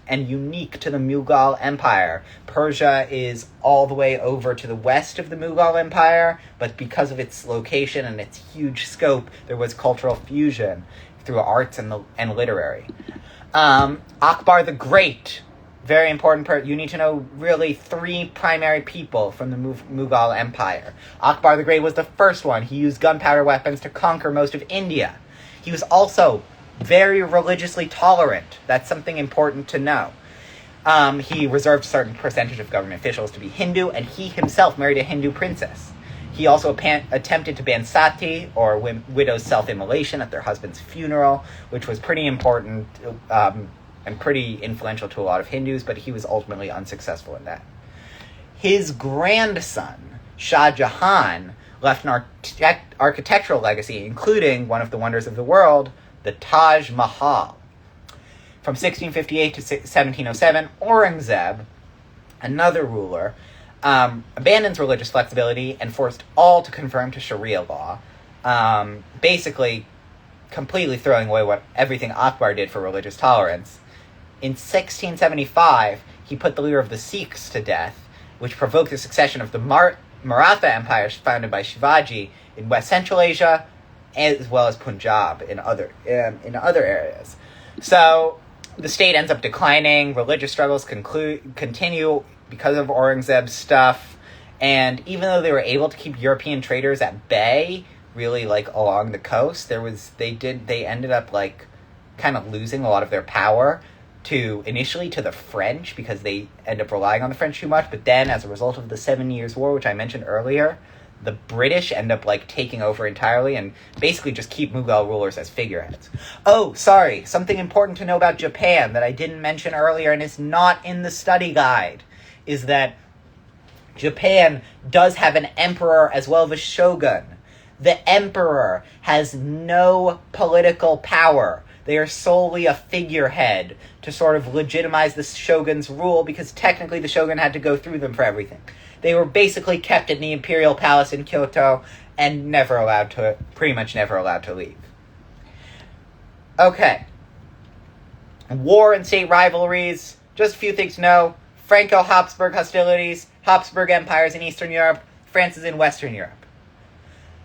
and unique to the Mughal Empire. Persia is all the way over to the west of the Mughal Empire, but because of its location and its huge scope, there was cultural fusion through arts and literary. Akbar the Great, very important you need to know really 3 primary people from the Mughal Empire. Akbar the Great was the first one. He used gunpowder weapons to conquer most of India. He was also very religiously tolerant. That's something important to know. He reserved a certain percentage of government officials to be Hindu, and he himself married a Hindu princess. He also attempted to ban sati, or widows' self-immolation, at their husband's funeral, which was pretty important and pretty influential to a lot of Hindus, but he was ultimately unsuccessful in that. His grandson, Shah Jahan, left an architectural legacy, including one of the wonders of the world, the Taj Mahal. From 1658 to 1707, Aurangzeb, another ruler, abandons religious flexibility and forced all to conform to Sharia law. Basically, completely throwing away everything Akbar did for religious tolerance. In 1675, he put the leader of the Sikhs to death, which provoked the succession of the Maratha Empire founded by Shivaji in West Central Asia, as well as Punjab in other areas. So the state ends up declining. Religious struggles continue because of Aurangzeb's stuff, and even though they were able to keep European traders at bay, really along the coast, they ended up kind of losing a lot of their power initially to the French, because they end up relying on the French too much. But then, as a result of the 7 Years' War, which I mentioned earlier, the British end up taking over entirely and basically just keep Mughal rulers as figureheads. Oh, sorry, something important to know about Japan that I didn't mention earlier and is not in the study guide is that Japan does have an emperor as well as a shogun. The emperor has no political power. They are solely a figurehead to sort of legitimize the shogun's rule, because technically the shogun had to go through them for everything. They were basically kept in the imperial palace in Kyoto and pretty much never allowed to leave. Okay. War and state rivalries. Just a few things to know. Franco-Habsburg hostilities. Habsburg empires in Eastern Europe. France is in Western Europe.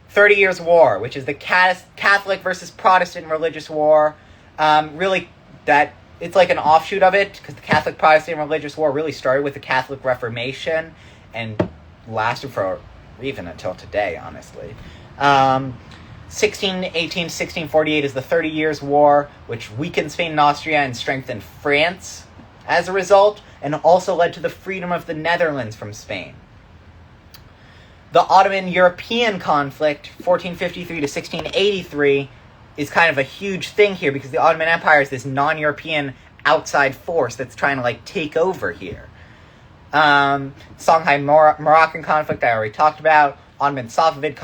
30 Years' War, which is the Catholic versus Protestant religious war. It's like an offshoot of it, because the Catholic-Protestant religious war really started with the Catholic Reformation and lasted for even until today, honestly. 1618 to 1648 is the 30 Years' War, which weakened Spain and Austria and strengthened France as a result, and also led to the freedom of the Netherlands from Spain. The Ottoman-European conflict, 1453 to 1683, is kind of a huge thing here, because the Ottoman Empire is this non-European outside force that's trying to take over here. Songhai Moroccan conflict I already talked about. Ottoman-Safavid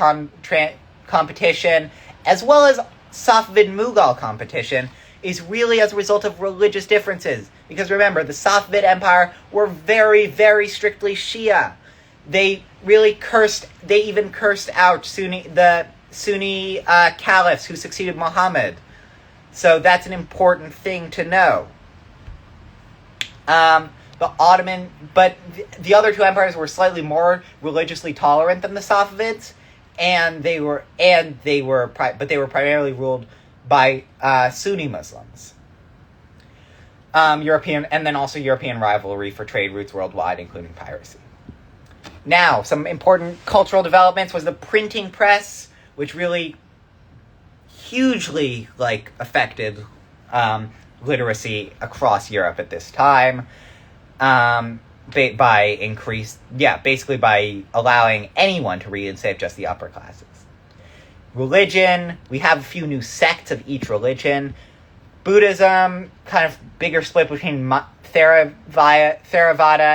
competition, as well as Safavid-Mughal competition, is really as a result of religious differences. Because remember, the Safavid Empire were very, very strictly Shia. They even cursed out the Sunni caliphs who succeeded Muhammad. So that's an important thing to know. The other two empires were slightly more religiously tolerant than the Safavids, but they were primarily ruled by Sunni Muslims. European rivalry for trade routes worldwide, including piracy. Now, some important cultural developments was the printing press, which really hugely affected literacy across Europe at this time. By allowing anyone to read save just the upper classes. Religion, we have a few new sects of each religion. Buddhism, kind of bigger split between Theravada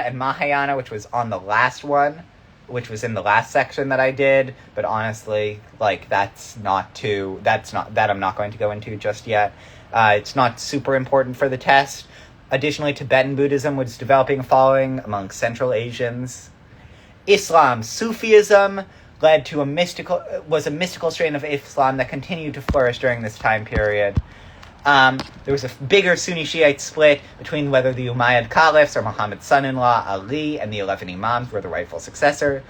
and Mahayana, which was on the last one, which was in the last section that I did, but honestly, that I'm not going to go into just yet. It's not super important for the test. Additionally, Tibetan Buddhism was developing a following among Central Asians. Islam, Sufism, was a mystical strain of Islam that continued to flourish during this time period. There was a bigger Sunni Shiite split between whether the Umayyad caliphs or Muhammad's son-in-law Ali and the 11 Imams were the rightful successor.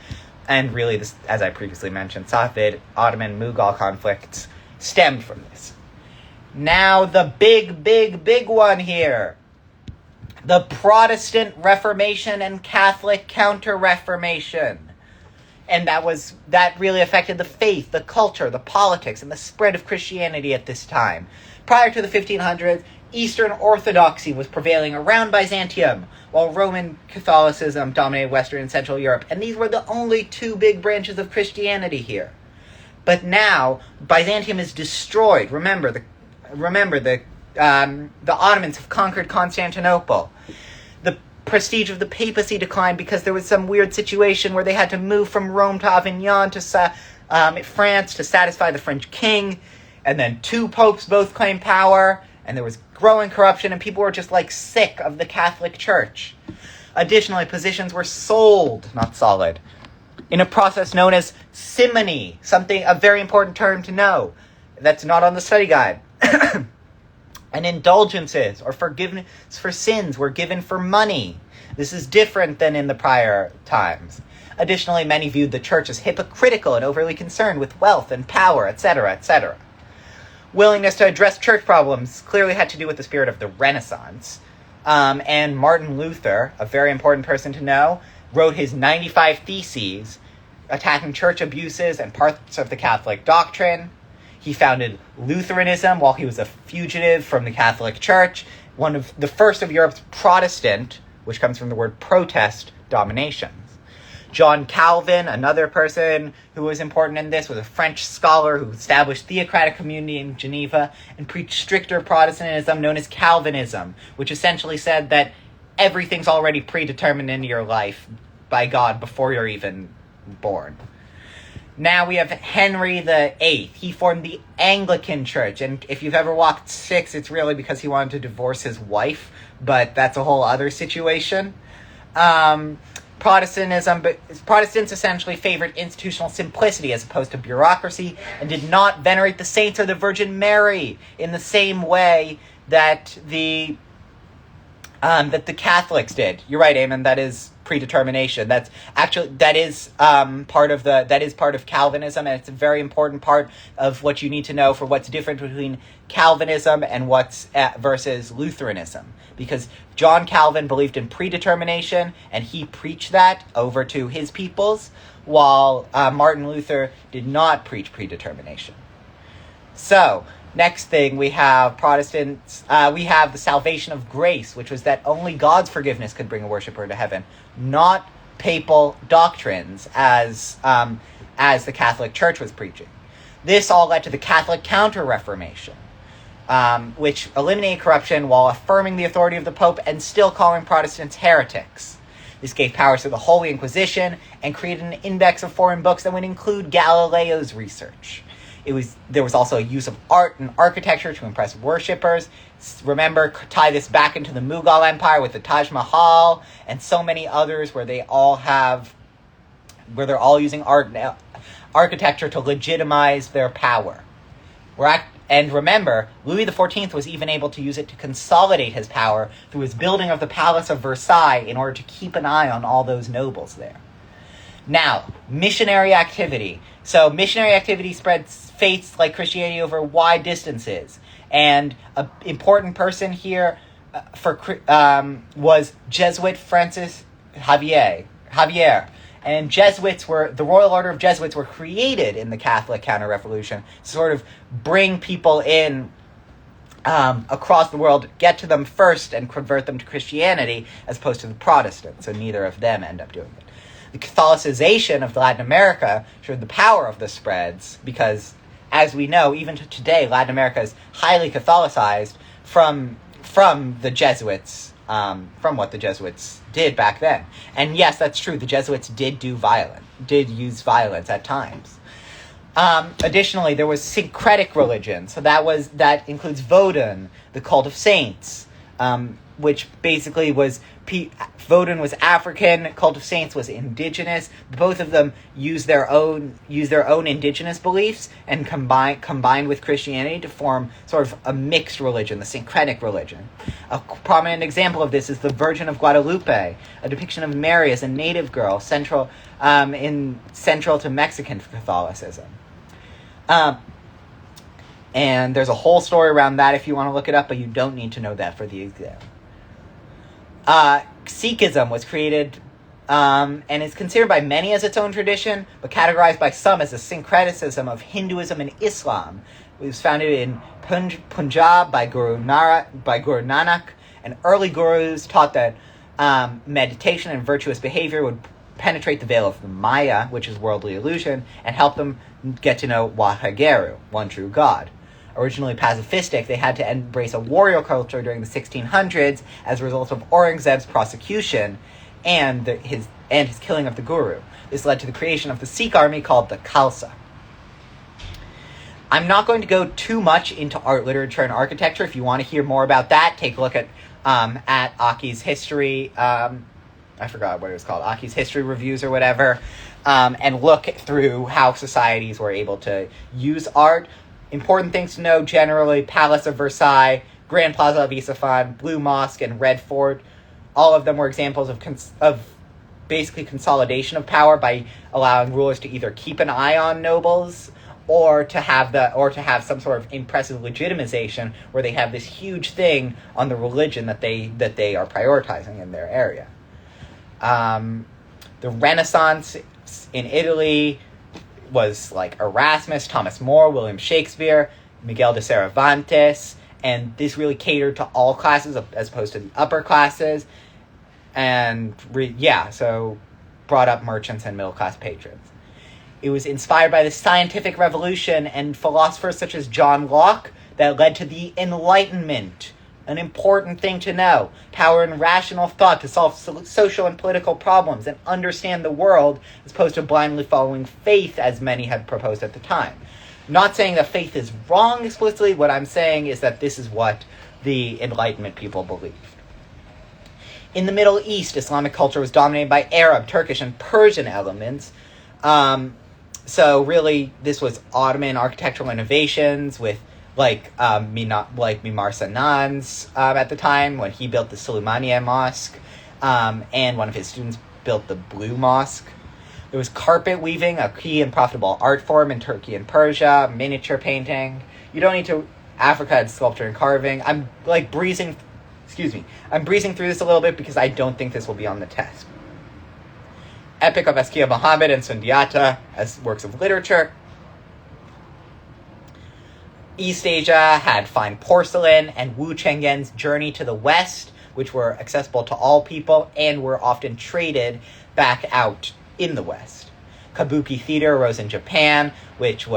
And really, this, as I previously mentioned, Safavid, Ottoman, Mughal conflicts stemmed from this. Now the big one here. The Protestant Reformation and Catholic Counter-Reformation. And that really affected the faith, the culture, the politics, and the spread of Christianity at this time. Prior to the 1500s, Eastern Orthodoxy was prevailing around Byzantium, while Roman Catholicism dominated Western and Central Europe, and these were the only two big branches of Christianity here. But now, Byzantium is destroyed. Remember, the Ottomans have conquered Constantinople. The prestige of the papacy declined because there was some weird situation where they had to move from Rome to Avignon to France to satisfy the French king, and then two popes both claimed power, and there was growing corruption, and people were just sick of the Catholic Church. Additionally, positions were sold, not solid, in a process known as simony, a very important term to know. That's not on the study guide. And indulgences or forgiveness for sins were given for money. This is different than in the prior times. Additionally, many viewed the church as hypocritical and overly concerned with wealth and power, etc., etc. Willingness to address church problems clearly had to do with the spirit of the Renaissance. And Martin Luther, a very important person to know, wrote his 95 Theses attacking church abuses and parts of the Catholic doctrine. He founded Lutheranism while he was a fugitive from the Catholic Church, one of the first of Europe's Protestant, which comes from the word protest, dominations. John Calvin, another person who was important in this, was a French scholar who established theocratic community in Geneva and preached stricter Protestantism known as Calvinism, which essentially said that everything's already predetermined in your life by God before you're even born. Now we have Henry VIII. He formed the Anglican Church, and if you've ever walked 6, it's really because he wanted to divorce his wife, but that's a whole other situation. Protestants essentially favored institutional simplicity as opposed to bureaucracy, and did not venerate the saints or the Virgin Mary in the same way that the Catholics did. You're right, Eamon. That is predetermination. That is part of Calvinism, and it's a very important part of what you need to know for what's different between Calvinism and versus Lutheranism. Because John Calvin believed in predetermination, and he preached that over to his peoples, while Martin Luther did not preach predetermination. So, next thing, we have Protestants. We have the salvation of grace, which was that only God's forgiveness could bring a worshiper to heaven, not papal doctrines as the Catholic Church was preaching. This all led to the Catholic Counter-Reformation, which eliminated corruption while affirming the authority of the Pope and still calling Protestants heretics. This gave powers to the Holy Inquisition and created an index of foreign books that would include Galileo's research. There was also a use of art and architecture to impress worshippers. Remember, tie this back into the Mughal Empire with the Taj Mahal and so many others where they're all using art and architecture to legitimize their power. And remember, Louis XIV was even able to use it to consolidate his power through his building of the Palace of Versailles in order to keep an eye on all those nobles there. Now, missionary activity. So missionary activity spreads faiths like Christianity over wide distances. And an important person here was Jesuit Francis Xavier. And the Royal Order of Jesuits were created in the Catholic Counter-Revolution to sort of bring people in across the world, get to them first and convert them to Christianity as opposed to the Protestants. So neither of them end up doing it. The Catholicization of Latin America showed the power of the spreads because, as we know, even to today, Latin America is highly Catholicized from the Jesuits, from what the Jesuits did back then. And yes, that's true. The Jesuits did use violence at times. Additionally, there was syncretic religion. So that includes Vodun, the cult of saints, which basically was Vodun was African, Cult of Saints was indigenous. Both of them use their own indigenous beliefs and combined with Christianity to form sort of a mixed religion, the syncretic religion. A prominent example of this is the Virgin of Guadalupe, a depiction of Mary as a native girl central to Mexican Catholicism. And there's a whole story around that if you want to look it up, but you don't need to know that for the exam. Sikhism was created and is considered by many as its own tradition, but categorized by some as a syncretism of Hinduism and Islam. It was founded in Punjab by Guru Nanak, and early gurus taught that meditation and virtuous behavior would penetrate the veil of the Maya, which is worldly illusion, and help them get to know Waheguru, one true God. Originally pacifistic, they had to embrace a warrior culture during the 1600s as a result of Aurangzeb's prosecution and his killing of the guru. This led to the creation of the Sikh army called the Khalsa. I'm not going to go too much into art, literature, and architecture. If you want to hear more about that, take a look at Aki's history. I forgot what it was called. Aki's history reviews or whatever, and look through how societies were able to use art. Important things to know generally: Palace of Versailles, Grand Plaza of Isfahan, Blue Mosque, and Red Fort. All of them were examples of basically consolidation of power by allowing rulers to either keep an eye on nobles or to have some sort of impressive legitimization where they have this huge thing on the religion that they are prioritizing in their area. The Renaissance in Italy was like Erasmus, Thomas More, William Shakespeare, Miguel de Cervantes, and this really catered to all classes as opposed to the upper classes, and so brought up merchants and middle-class patrons. It was inspired by the scientific revolution and philosophers such as John Locke that led to the Enlightenment. An important thing to know: power and rational thought to solve social and political problems and understand the world, as opposed to blindly following faith, as many had proposed at the time. Not saying that faith is wrong explicitly. What I'm saying is that this is what the Enlightenment people believed. In the Middle East, Islamic culture was dominated by Arab, Turkish, and Persian elements. So really, this was Ottoman architectural innovations with Mimar Sinan's at the time when he built the Suleymaniye Mosque, and one of his students built the Blue Mosque. There was carpet weaving, a key and profitable art form in Turkey and Persia, miniature painting. You don't need to. Africa had sculpture and carving. I'm breezing through this a little bit because I don't think this will be on the test. Epic of Askia Muhammad and Sundiata as works of literature. East Asia had fine porcelain and Wu Chenggen's Journey to the West, which were accessible to all people and were often traded back out in the West. Kabuki theater arose in Japan, which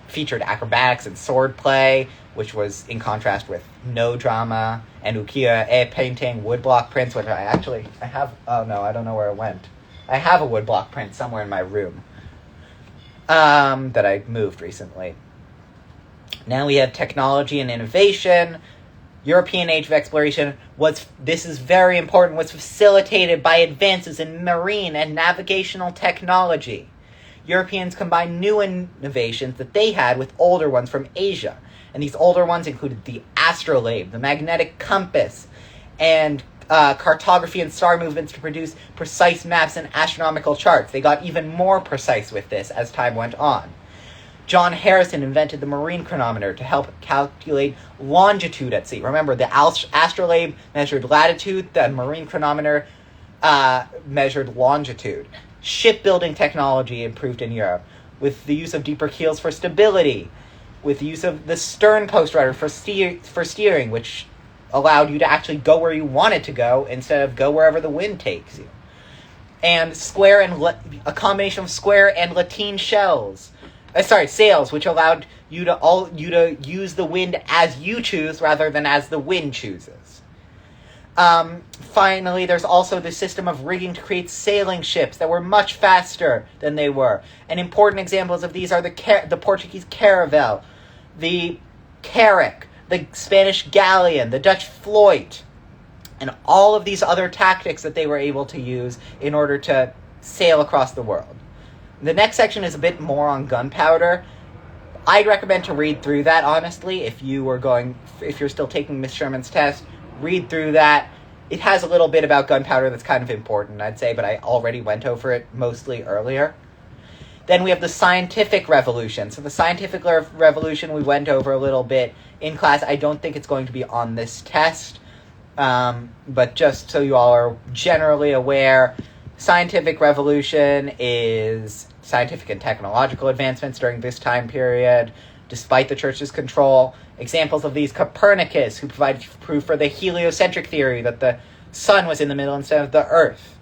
featured acrobatics and swordplay, which was in contrast with no drama, and ukiyo-e painting, woodblock prints, which I have. Oh no, I don't know where it went. I have a woodblock print somewhere in my room that I moved recently. Now we have technology and innovation. European age of exploration this is very important, was facilitated by advances in marine and navigational technology. Europeans combined new innovations that they had with older ones from Asia. And these older ones included the astrolabe, the magnetic compass, and cartography and star movements to produce precise maps and astronomical charts. They got even more precise with this as time went on. John Harrison invented the marine chronometer to help calculate longitude at sea. Remember, the astrolabe measured latitude, the marine chronometer measured longitude. Shipbuilding technology improved in Europe with the use of deeper keels for stability, with the use of the stern post rudder for steering, which allowed you to actually go where you wanted to go instead of go wherever the wind takes you. And a combination of square and lateen sails, which allowed you to use the wind as you choose rather than as the wind chooses. Finally, there's also the system of rigging to create sailing ships that were much faster than they were. And important examples of these are the Portuguese caravel, the carrack, the Spanish galleon, the Dutch float, and all of these other tactics that they were able to use in order to sail across the world. The next section is a bit more on gunpowder. I'd recommend to read through that, honestly, if you're still taking Miss Sherman's test. Read through that. It has a little bit about gunpowder that's kind of important, I'd say, but I already went over it mostly earlier. Then we have the scientific revolution. So the scientific revolution we went over a little bit in class. I don't think it's going to be on this test, but just so you all are generally aware, scientific revolution is scientific and technological advancements during this time period, despite the church's control. Examples of these: Copernicus, who provided proof for the heliocentric theory that the sun was in the middle instead of the earth.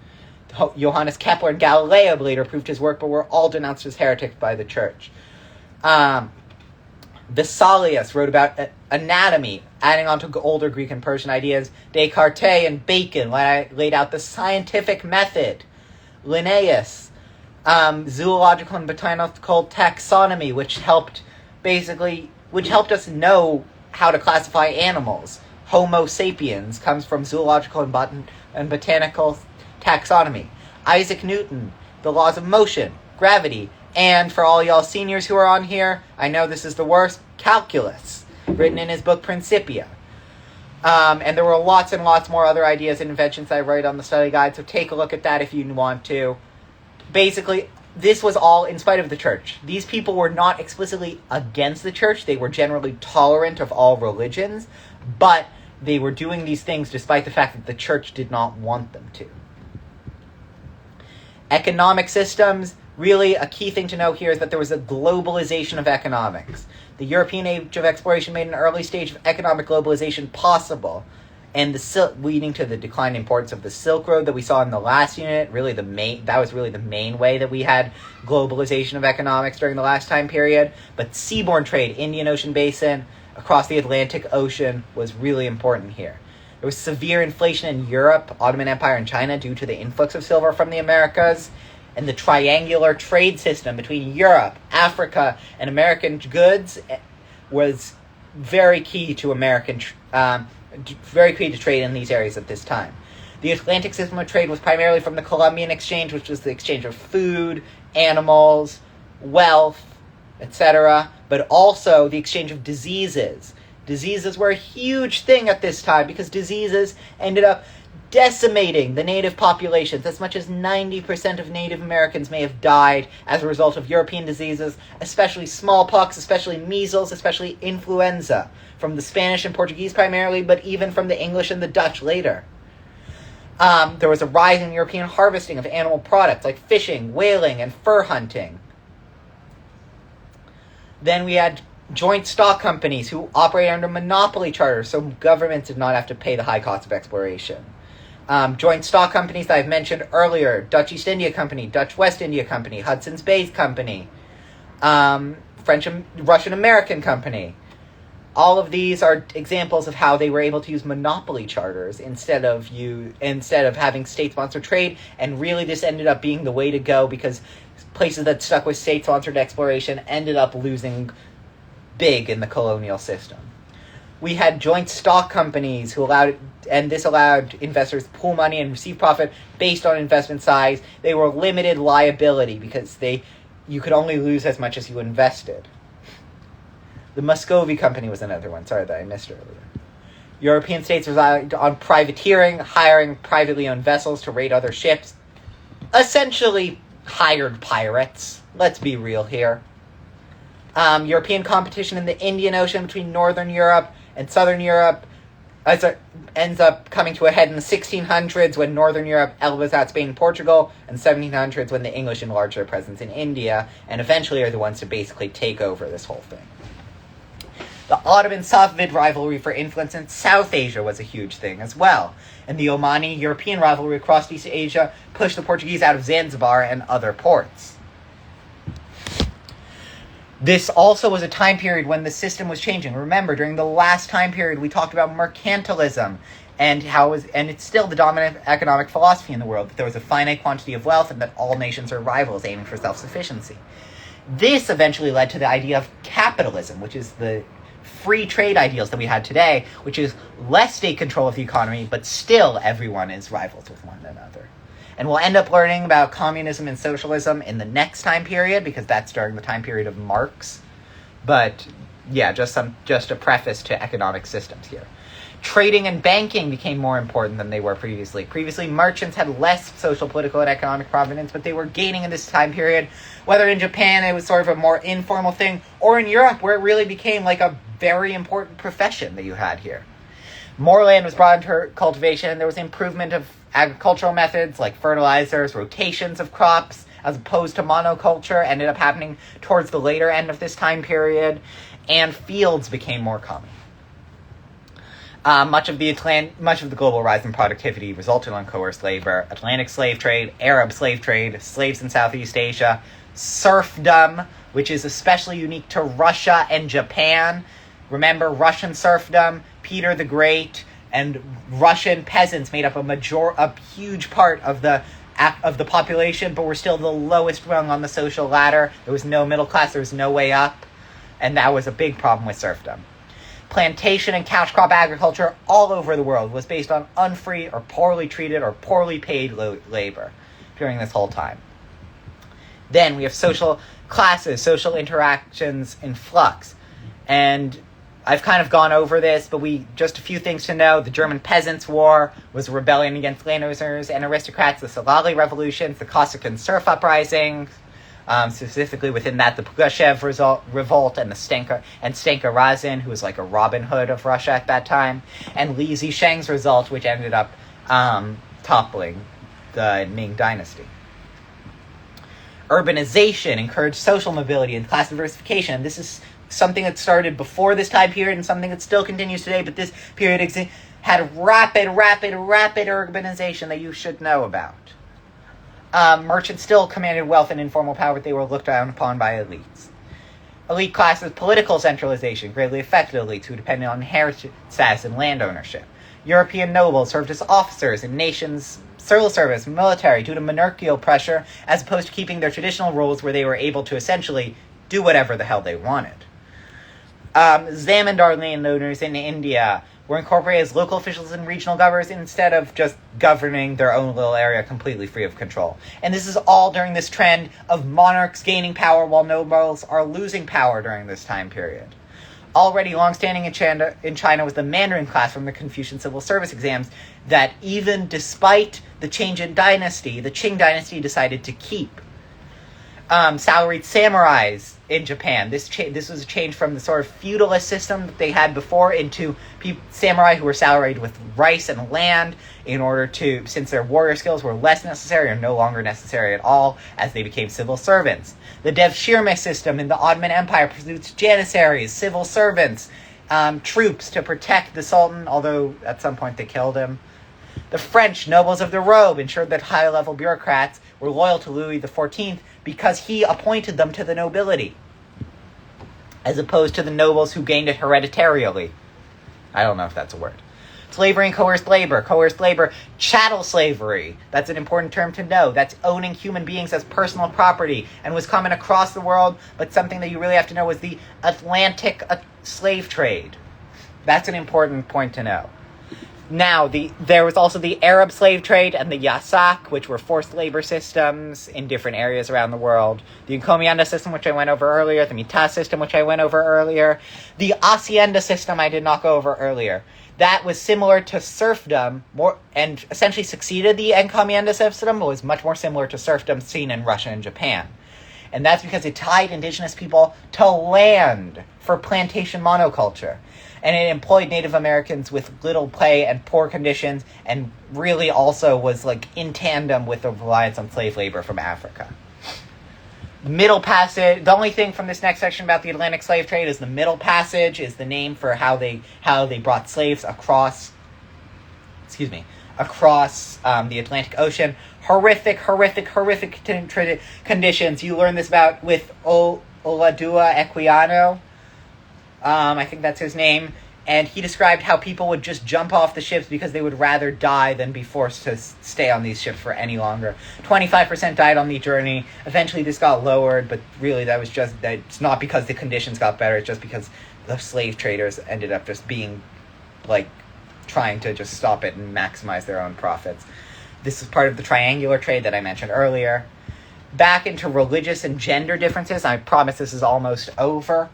Johannes Kepler and Galileo later proved his work, but were all denounced as heretics by the church. Vesalius wrote about anatomy, adding on to older Greek and Persian ideas. Descartes and Bacon laid out the scientific method. Linnaeus, zoological and botanical taxonomy, which helped us know how to classify animals. Homo sapiens comes from zoological and botanical taxonomy. Isaac Newton, the laws of motion, gravity, And for all y'all seniors who are on here, I know this is the worst, calculus, written in his book Principia. And there were lots and lots more other ideas and inventions I write on the study guide, so take a look at that if you want to. Basically, this was all in spite of the church. These people were not explicitly against the church. They were generally tolerant of all religions, but they were doing these things despite the fact that the church did not want them to. Economic systems, really a key thing to know here is that there was a globalization of economics. The European age of exploration made an early stage of economic globalization possible, and leading to the decline in importance of the Silk Road that we saw in the last unit. That was really the main way that we had globalization of economics during the last time period. But seaborne trade, Indian Ocean Basin, across the Atlantic Ocean, was really important here. There was severe inflation in Europe, Ottoman Empire, and China due to the influx of silver from the Americas. And the triangular trade system between Europe, Africa, and American goods was very key to trade in these areas at this time. The Atlantic system of trade was primarily from the Columbian Exchange, which was the exchange of food, animals, wealth, etc., but also the exchange of diseases. Diseases were a huge thing at this time because diseases ended up decimating the native populations. As much as 90% of Native Americans may have died as a result of European diseases, especially smallpox, especially measles, especially influenza, from the Spanish and Portuguese primarily, but even from the English and the Dutch later. There was a rise in European harvesting of animal products like fishing, whaling, and fur hunting. Then we had joint stock companies who operated under monopoly charters, so governments did not have to pay the high cost of exploration. Joint stock companies that I've mentioned earlier, Dutch East India Company, Dutch West India Company, Hudson's Bay Company, French and Russian American Company. All of these are examples of how they were able to use monopoly charters instead of having state-sponsored trade, and really this ended up being the way to go because places that stuck with state-sponsored exploration ended up losing big in the colonial system. We had joint stock companies this allowed investors to pool money and receive profit based on investment size. They were limited liability because you could only lose as much as you invested. The Muscovy Company was another one. Sorry that I missed earlier. European states relied on privateering, hiring privately owned vessels to raid other ships. Essentially hired pirates. Let's be real here. European competition in the Indian Ocean between Northern Europe and Southern Europe ends up coming to a head in the 1600s when Northern Europe elbows out Spain and Portugal, and 1700s when the English enlarge their presence in India, and eventually are the ones to basically take over this whole thing. The Ottoman-Safavid rivalry for influence in South Asia was a huge thing as well, and the Omani-European rivalry across East Asia pushed the Portuguese out of Zanzibar and other ports. This also was a time period when the system was changing. Remember, during the last time period, we talked about mercantilism and it's still the dominant economic philosophy in the world, that there was a finite quantity of wealth and that all nations are rivals aiming for self-sufficiency. This eventually led to the idea of capitalism, which is the free trade ideals that we had today, which is less state control of the economy, but still everyone is rivals with one another. And we'll end up learning about communism and socialism in the next time period, because that's during the time period of Marx. But yeah, just a preface to economic systems here. Trading and banking became more important than they were previously. Previously, merchants had less social, political, and economic prominence, but they were gaining in this time period. Whether in Japan it was sort of a more informal thing, or in Europe where it really became like a very important profession that you had here. More land was brought into cultivation, and there was improvement of agricultural methods like fertilizers, rotations of crops, as opposed to monoculture, ended up happening towards the later end of this time period, and fields became more common. Much of the global rise in productivity resulted on coerced labor, Atlantic slave trade, Arab slave trade, slaves in Southeast Asia, serfdom, which is especially unique to Russia and Japan. Remember, Russian serfdom, Peter the Great, and Russian peasants made up a huge part of the population, but were still the lowest rung on the social ladder. There was no middle class, there was no way up, and that was a big problem with serfdom. Plantation and cash crop agriculture all over the world was based on unfree or poorly treated or poorly paid labor during this whole time. Then we have social classes, social interactions in flux. And I've kind of gone over this, but just a few things to know. The German Peasants' War was a rebellion against landowners and aristocrats. The Solali Revolutions, the Cossack Serf Uprisings, specifically within that, the Pugachev Revolt and Stenka Razin, who was like a Robin Hood of Russia at that time, and Li Zisheng's result, which ended up toppling the Ming Dynasty. Urbanization encouraged social mobility and class diversification. This is something that started before this time period and something that still continues today, but this period had rapid urbanization that you should know about. Merchants still commanded wealth and informal power, but they were looked down upon by elites. Elite classes' political centralization greatly affected elites who depended on inheritance status and land ownership. European nobles served as officers in nations' civil service, military, due to monarchical pressure, as opposed to keeping their traditional roles where they were able to essentially do whatever the hell they wanted. Zamindar landowners in India were incorporated as local officials and regional governors instead of just governing their own little area completely free of control. And this is all during this trend of monarchs gaining power while nobles are losing power during this time period. Already long-standing in China was the Mandarin class from the Confucian civil service exams that even despite the change in dynasty, the Qing dynasty decided to keep. Salaried samurais in Japan. This was a change from the sort of feudalist system that they had before into samurai who were salaried with rice and land in order to, since their warrior skills were less necessary or no longer necessary at all, as they became civil servants. The devshirme system in the Ottoman Empire produced janissaries, civil servants, troops to protect the Sultan, although at some point they killed him. The French nobles of the robe ensured that high-level bureaucrats were loyal to Louis XIV because he appointed them to the nobility, as opposed to the nobles who gained it hereditarily. I don't know if that's a word. Slavery and coerced labor, chattel slavery. That's an important term to know. That's owning human beings as personal property and was common across the world, but something that you really have to know was the Atlantic slave trade. That's an important point to know. Now, there was also the Arab slave trade and the Yasak, which were forced labor systems in different areas around the world. The encomienda system, which I went over earlier. The mitad system, which I went over earlier. The hacienda system I did not go over earlier. That was similar to serfdom, and essentially succeeded the encomienda system, but was much more similar to serfdom seen in Russia and Japan. And that's because it tied indigenous people to land for plantation monoculture. And it employed Native Americans with little pay and poor conditions, and really also was like in tandem with the reliance on slave labor from Africa. The Middle Passage, the only thing from this next section about the Atlantic slave trade is the Middle Passage is the name for how they brought slaves across the Atlantic Ocean. Horrific conditions. You learn this about with Oladua Equiano. I think that's his name. And he described how people would just jump off the ships because they would rather die than be forced to stay on these ships for any longer. 25% died on the journey. Eventually this got lowered, but really it's not because the conditions got better, it's just because the slave traders ended up just being, trying to just stop it and maximize their own profits. This is part of the triangular trade that I mentioned earlier. Back into religious and gender differences. I promise this is almost over.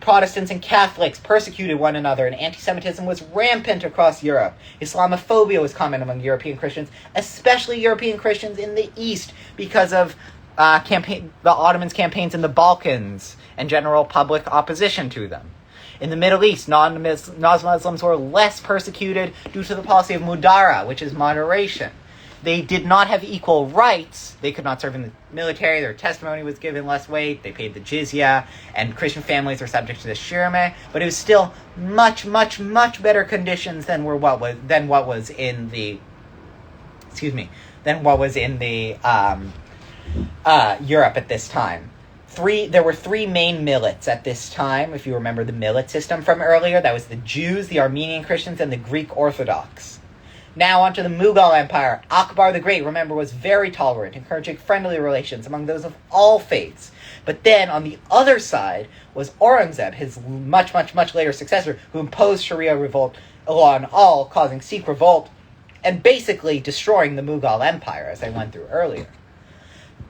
Protestants and Catholics persecuted one another, and anti-Semitism was rampant across Europe. Islamophobia was common among European Christians, especially European Christians in the East, because of the Ottomans' campaigns in the Balkans and general public opposition to them. In the Middle East, non-Muslims were less persecuted due to the policy of mudara, which is moderation. They did not have equal rights. They could not serve in the military. Their testimony was given less weight. They paid the jizya, and Christian families were subject to the shirme. But it was still much better conditions than what was in the Europe at this time. There were three main millets at this time, if you remember the millet system from earlier. That was the Jews, the Armenian Christians, and the Greek Orthodox. Now onto the Mughal Empire. Akbar the Great, remember, was very tolerant, encouraging friendly relations among those of all faiths. But then, on the other side, was Aurangzeb, his much later successor, who imposed Sharia revolt law on all, causing Sikh revolt, and basically destroying the Mughal Empire, as I went through earlier.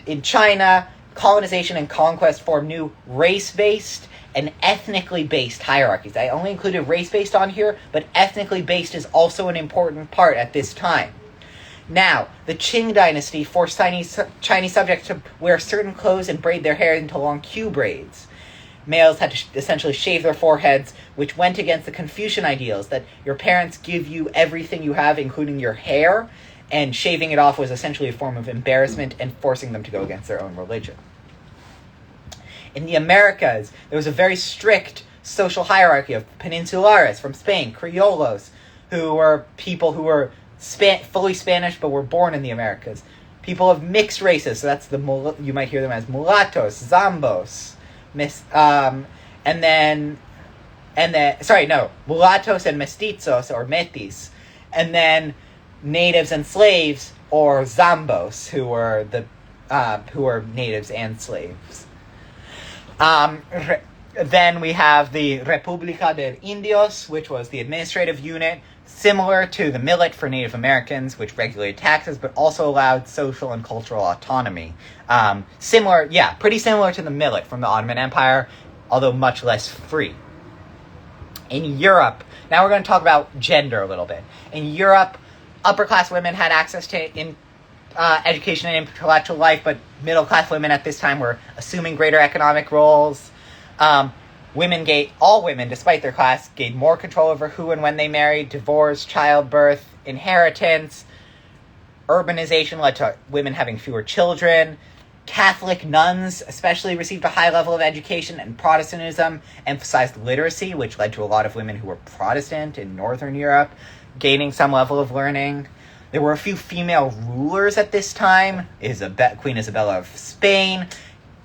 In China, colonization and conquest formed new race-based and ethnically based hierarchies. I only included race-based on here, but ethnically based is also an important part at this time. Now, the Qing dynasty forced Chinese subjects to wear certain clothes and braid their hair into long queue braids. Males had to essentially shave their foreheads, which went against the Confucian ideals that your parents give you everything you have, including your hair, and shaving it off was essentially a form of embarrassment and forcing them to go against their own religion. In the Americas, there was a very strict social hierarchy of peninsulares from Spain, criollos, who were people who were fully Spanish but were born in the Americas. People of mixed races, so that's you might hear them as mulattos, zambos, mulattos and mestizos or metis, and then natives and slaves, or zambos, who were natives and slaves. Then we have the República de Indios, which was the administrative unit, similar to the millet for Native Americans, which regulated taxes, but also allowed social and cultural autonomy. Pretty similar to the millet from the Ottoman Empire, although much less free. In Europe, now we're going to talk about gender a little bit. In Europe, upper-class women had access to education and intellectual life, but middle-class women at this time were assuming greater economic roles. All women, despite their class, gained more control over who and when they married, divorce, childbirth, inheritance. Urbanization led to women having fewer children. Catholic nuns especially received a high level of education, and Protestantism emphasized literacy, which led to a lot of women who were Protestant in Northern Europe gaining some level of learning. There were a few female rulers at this time. Queen Isabella of Spain,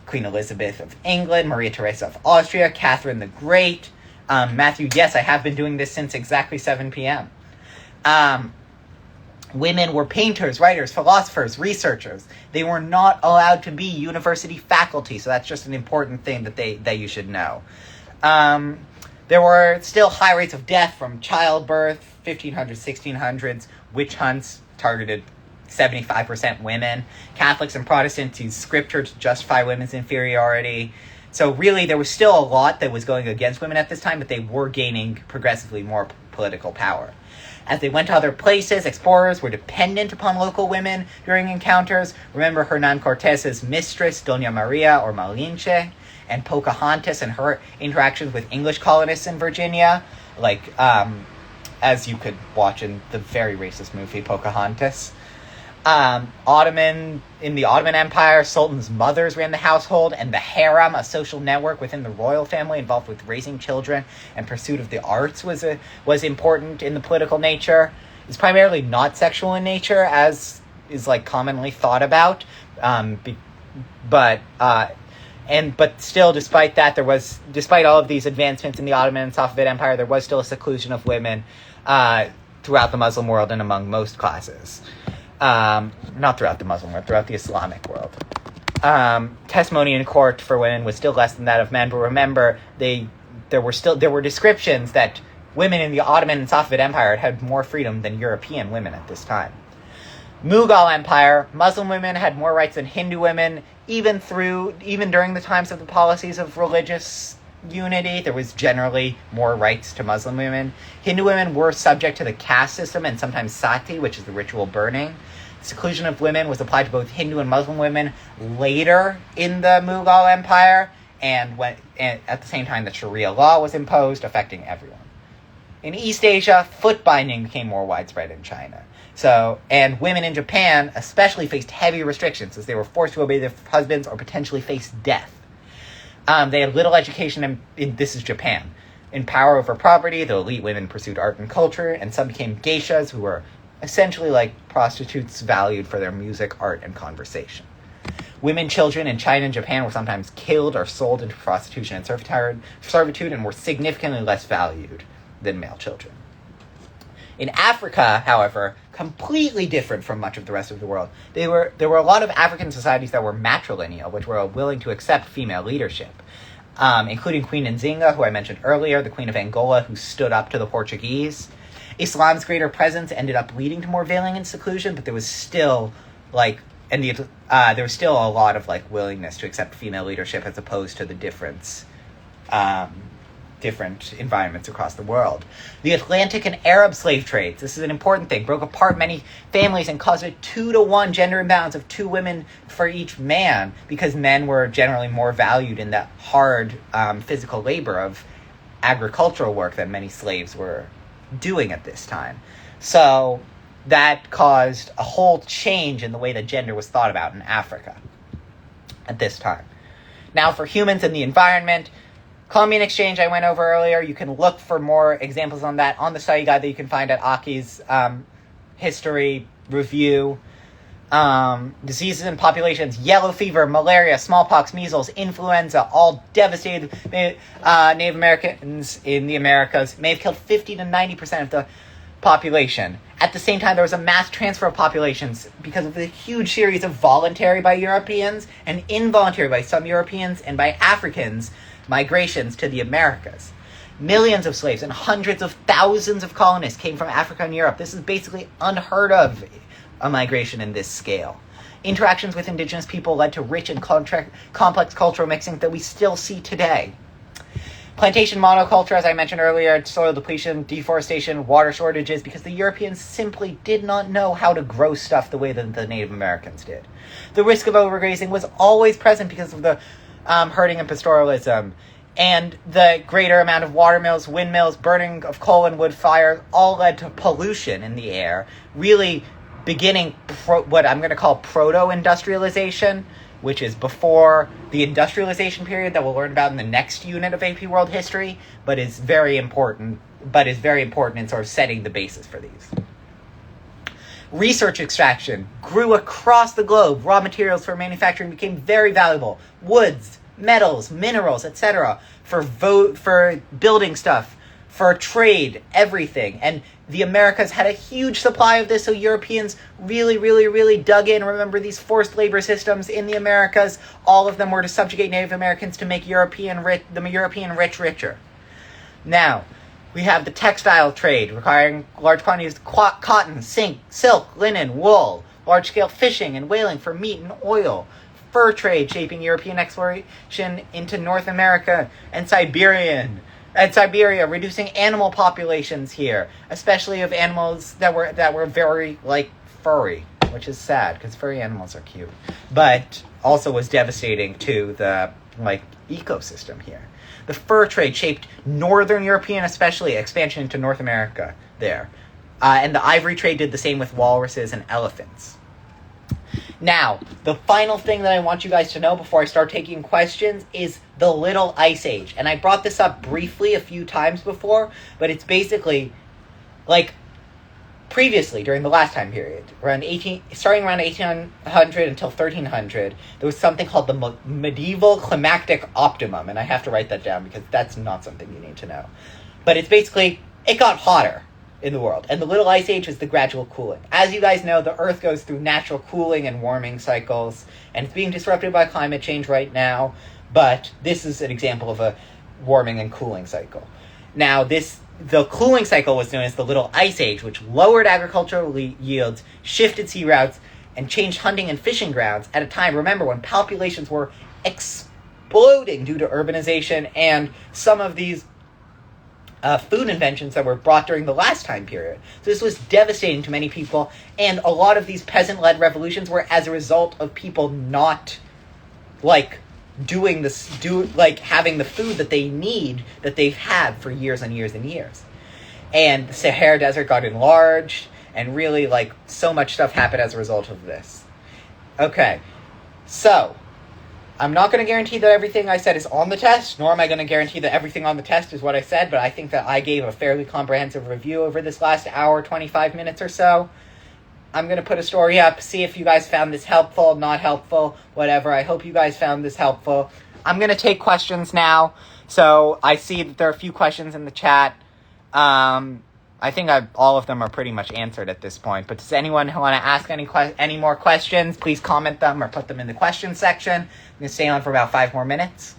Queen Elizabeth of England, Maria Theresa of Austria, Catherine the Great. Matthew, yes, I have been doing this since exactly 7 p.m. Women were painters, writers, philosophers, researchers. They were not allowed to be university faculty, so that's just an important thing that you should know. There were still high rates of death from childbirth, 1500s, 1600s, witch hunts targeted 75% women. Catholics and Protestants used scripture to justify women's inferiority. So really, there was still a lot that was going against women at this time, but they were gaining progressively more political power. As they went to other places, explorers were dependent upon local women during encounters. Remember Hernan Cortez's mistress, Doña Maria or Malinche, and Pocahontas and her interactions with English colonists in Virginia, as you could watch in the very racist movie Pocahontas. In the Ottoman Empire, sultans' mothers ran the household, and the harem, a social network within the royal family involved with raising children and pursuit of the arts, was important in the political nature. It's primarily not sexual in nature, as is commonly thought about, but still, despite all of these advancements in the Ottoman and Safavid Empire, there was still a seclusion of women throughout the Muslim world and among most classes. Not throughout the Muslim world, throughout the Islamic world. Testimony in court for women was still less than that of men, but remember, there were descriptions that women in the Ottoman and Safavid Empire had more freedom than European women at this time. Mughal Empire, Muslim women had more rights than Hindu women, even during the times of the policies of religious unity. There was generally more rights to Muslim women. Hindu women were subject to the caste system and sometimes sati, which is the ritual burning. Seclusion of women was applied to both Hindu and Muslim women later in the Mughal Empire, and at the same time that Sharia law was imposed, affecting everyone. In East Asia, foot binding became more widespread in China. And women in Japan especially faced heavy restrictions, as they were forced to obey their husbands or potentially face death. They had little education, this is Japan. In power over property, the elite women pursued art and culture, and some became geishas, who were essentially like prostitutes valued for their music, art, and conversation. Women, children in China and Japan were sometimes killed or sold into prostitution and servitude, and were significantly less valued than male children. In Africa, however, completely different from much of the rest of the world, there were a lot of African societies that were matrilineal, which were willing to accept female leadership, including Queen Nzinga, who I mentioned earlier, the Queen of Angola, who stood up to the Portuguese. Islam's greater presence ended up leading to more veiling and seclusion, but there was still, and there was still a lot of like willingness to accept female leadership as opposed to the different environments across the world. The Atlantic and Arab slave trades, this is an important thing, broke apart many families and caused a 2-to-1 gender imbalance of 2 women for each man, because men were generally more valued in the hard physical labor of agricultural work that many slaves were doing at this time. So that caused a whole change in the way that gender was thought about in Africa at this time. Now, for humans and the environment, Columbian Exchange I went over earlier. You can look for more examples on that on the study guide that you can find at Aki's history review. Diseases and populations, yellow fever, malaria, smallpox, measles, influenza, all devastated Native Americans in the Americas, may have killed 50 to 90% of the population. At the same time, there was a mass transfer of populations because of the huge series of voluntary by Europeans and involuntary by some Europeans and by Africans migrations to the Americas. Millions of slaves and hundreds of thousands of colonists came from Africa and Europe. This is basically unheard of, a migration in this scale. Interactions with indigenous people led to rich and complex cultural mixing that we still see today. Plantation monoculture, as I mentioned earlier, soil depletion, deforestation, water shortages, because the Europeans simply did not know how to grow stuff the way that the Native Americans did. The risk of overgrazing was always present because of the herding and pastoralism, and the greater amount of water mills, windmills, burning of coal and wood fires all led to pollution in the air, really beginning what I'm going to call proto-industrialization, which is before the industrialization period that we'll learn about in the next unit of AP World History, but is very important in sort of setting the basis for these. Research extraction grew across the globe. Raw materials for manufacturing became very valuable. Woods, metals, minerals, etc. for building stuff, for trade, everything. And the Americas had a huge supply of this, so Europeans really dug in. Remember these forced labor systems in the Americas? All of them were to subjugate Native Americans to make the European rich richer. Now, we have the textile trade, requiring large quantities of cotton, silk, linen, wool, large-scale fishing and whaling for meat and oil, fur trade shaping European exploration into North America and Siberia, reducing animal populations here, especially of animals that were very, furry, which is sad, because furry animals are cute, but also was devastating to the, ecosystem here. The fur trade shaped Northern European, especially, expansion into North America there. And the ivory trade did the same with walruses and elephants. Now, the final thing that I want you guys to know before I start taking questions is the Little Ice Age. And I brought this up briefly a few times before, but it's basically, previously, during the last time period, starting around 1800 until 1300, there was something called the medieval climactic optimum, and I have to write that down because that's not something you need to know. But it's basically, it got hotter in the world, and the Little Ice Age is the gradual cooling. As you guys know, the Earth goes through natural cooling and warming cycles, and it's being disrupted by climate change right now, but this is an example of a warming and cooling cycle. Now, the cooling cycle was known as the Little Ice Age, which lowered agricultural yields, shifted sea routes, and changed hunting and fishing grounds at a time, remember, when populations were exploding due to urbanization and some of these food inventions that were brought during the last time period. So this was devastating to many people, and a lot of these peasant-led revolutions were as a result of people not, having the food that they need, that they've had for years and years and years. And the Sahara Desert got enlarged, and really, so much stuff happened as a result of this. Okay, so, I'm not going to guarantee that everything I said is on the test, nor am I going to guarantee that everything on the test is what I said, but I think that I gave a fairly comprehensive review over this last hour, 25 minutes or so. I'm going to put a story up, see if you guys found this helpful, not helpful, whatever. I hope you guys found this helpful. I'm going to take questions now. So I see that there are a few questions in the chat. I think all of them are pretty much answered at this point. But does anyone want to ask any more questions? Please comment them or put them in the question section. I'm going to stay on for about 5 more minutes.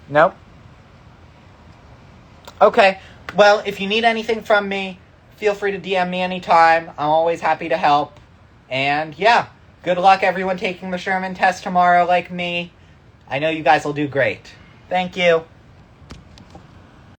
Nope. Okay, Well, if you need anything from me, feel free to DM me anytime. I'm always happy to help. And yeah, good luck everyone taking the Sherman test tomorrow like me. I know you guys will do great. Thank you.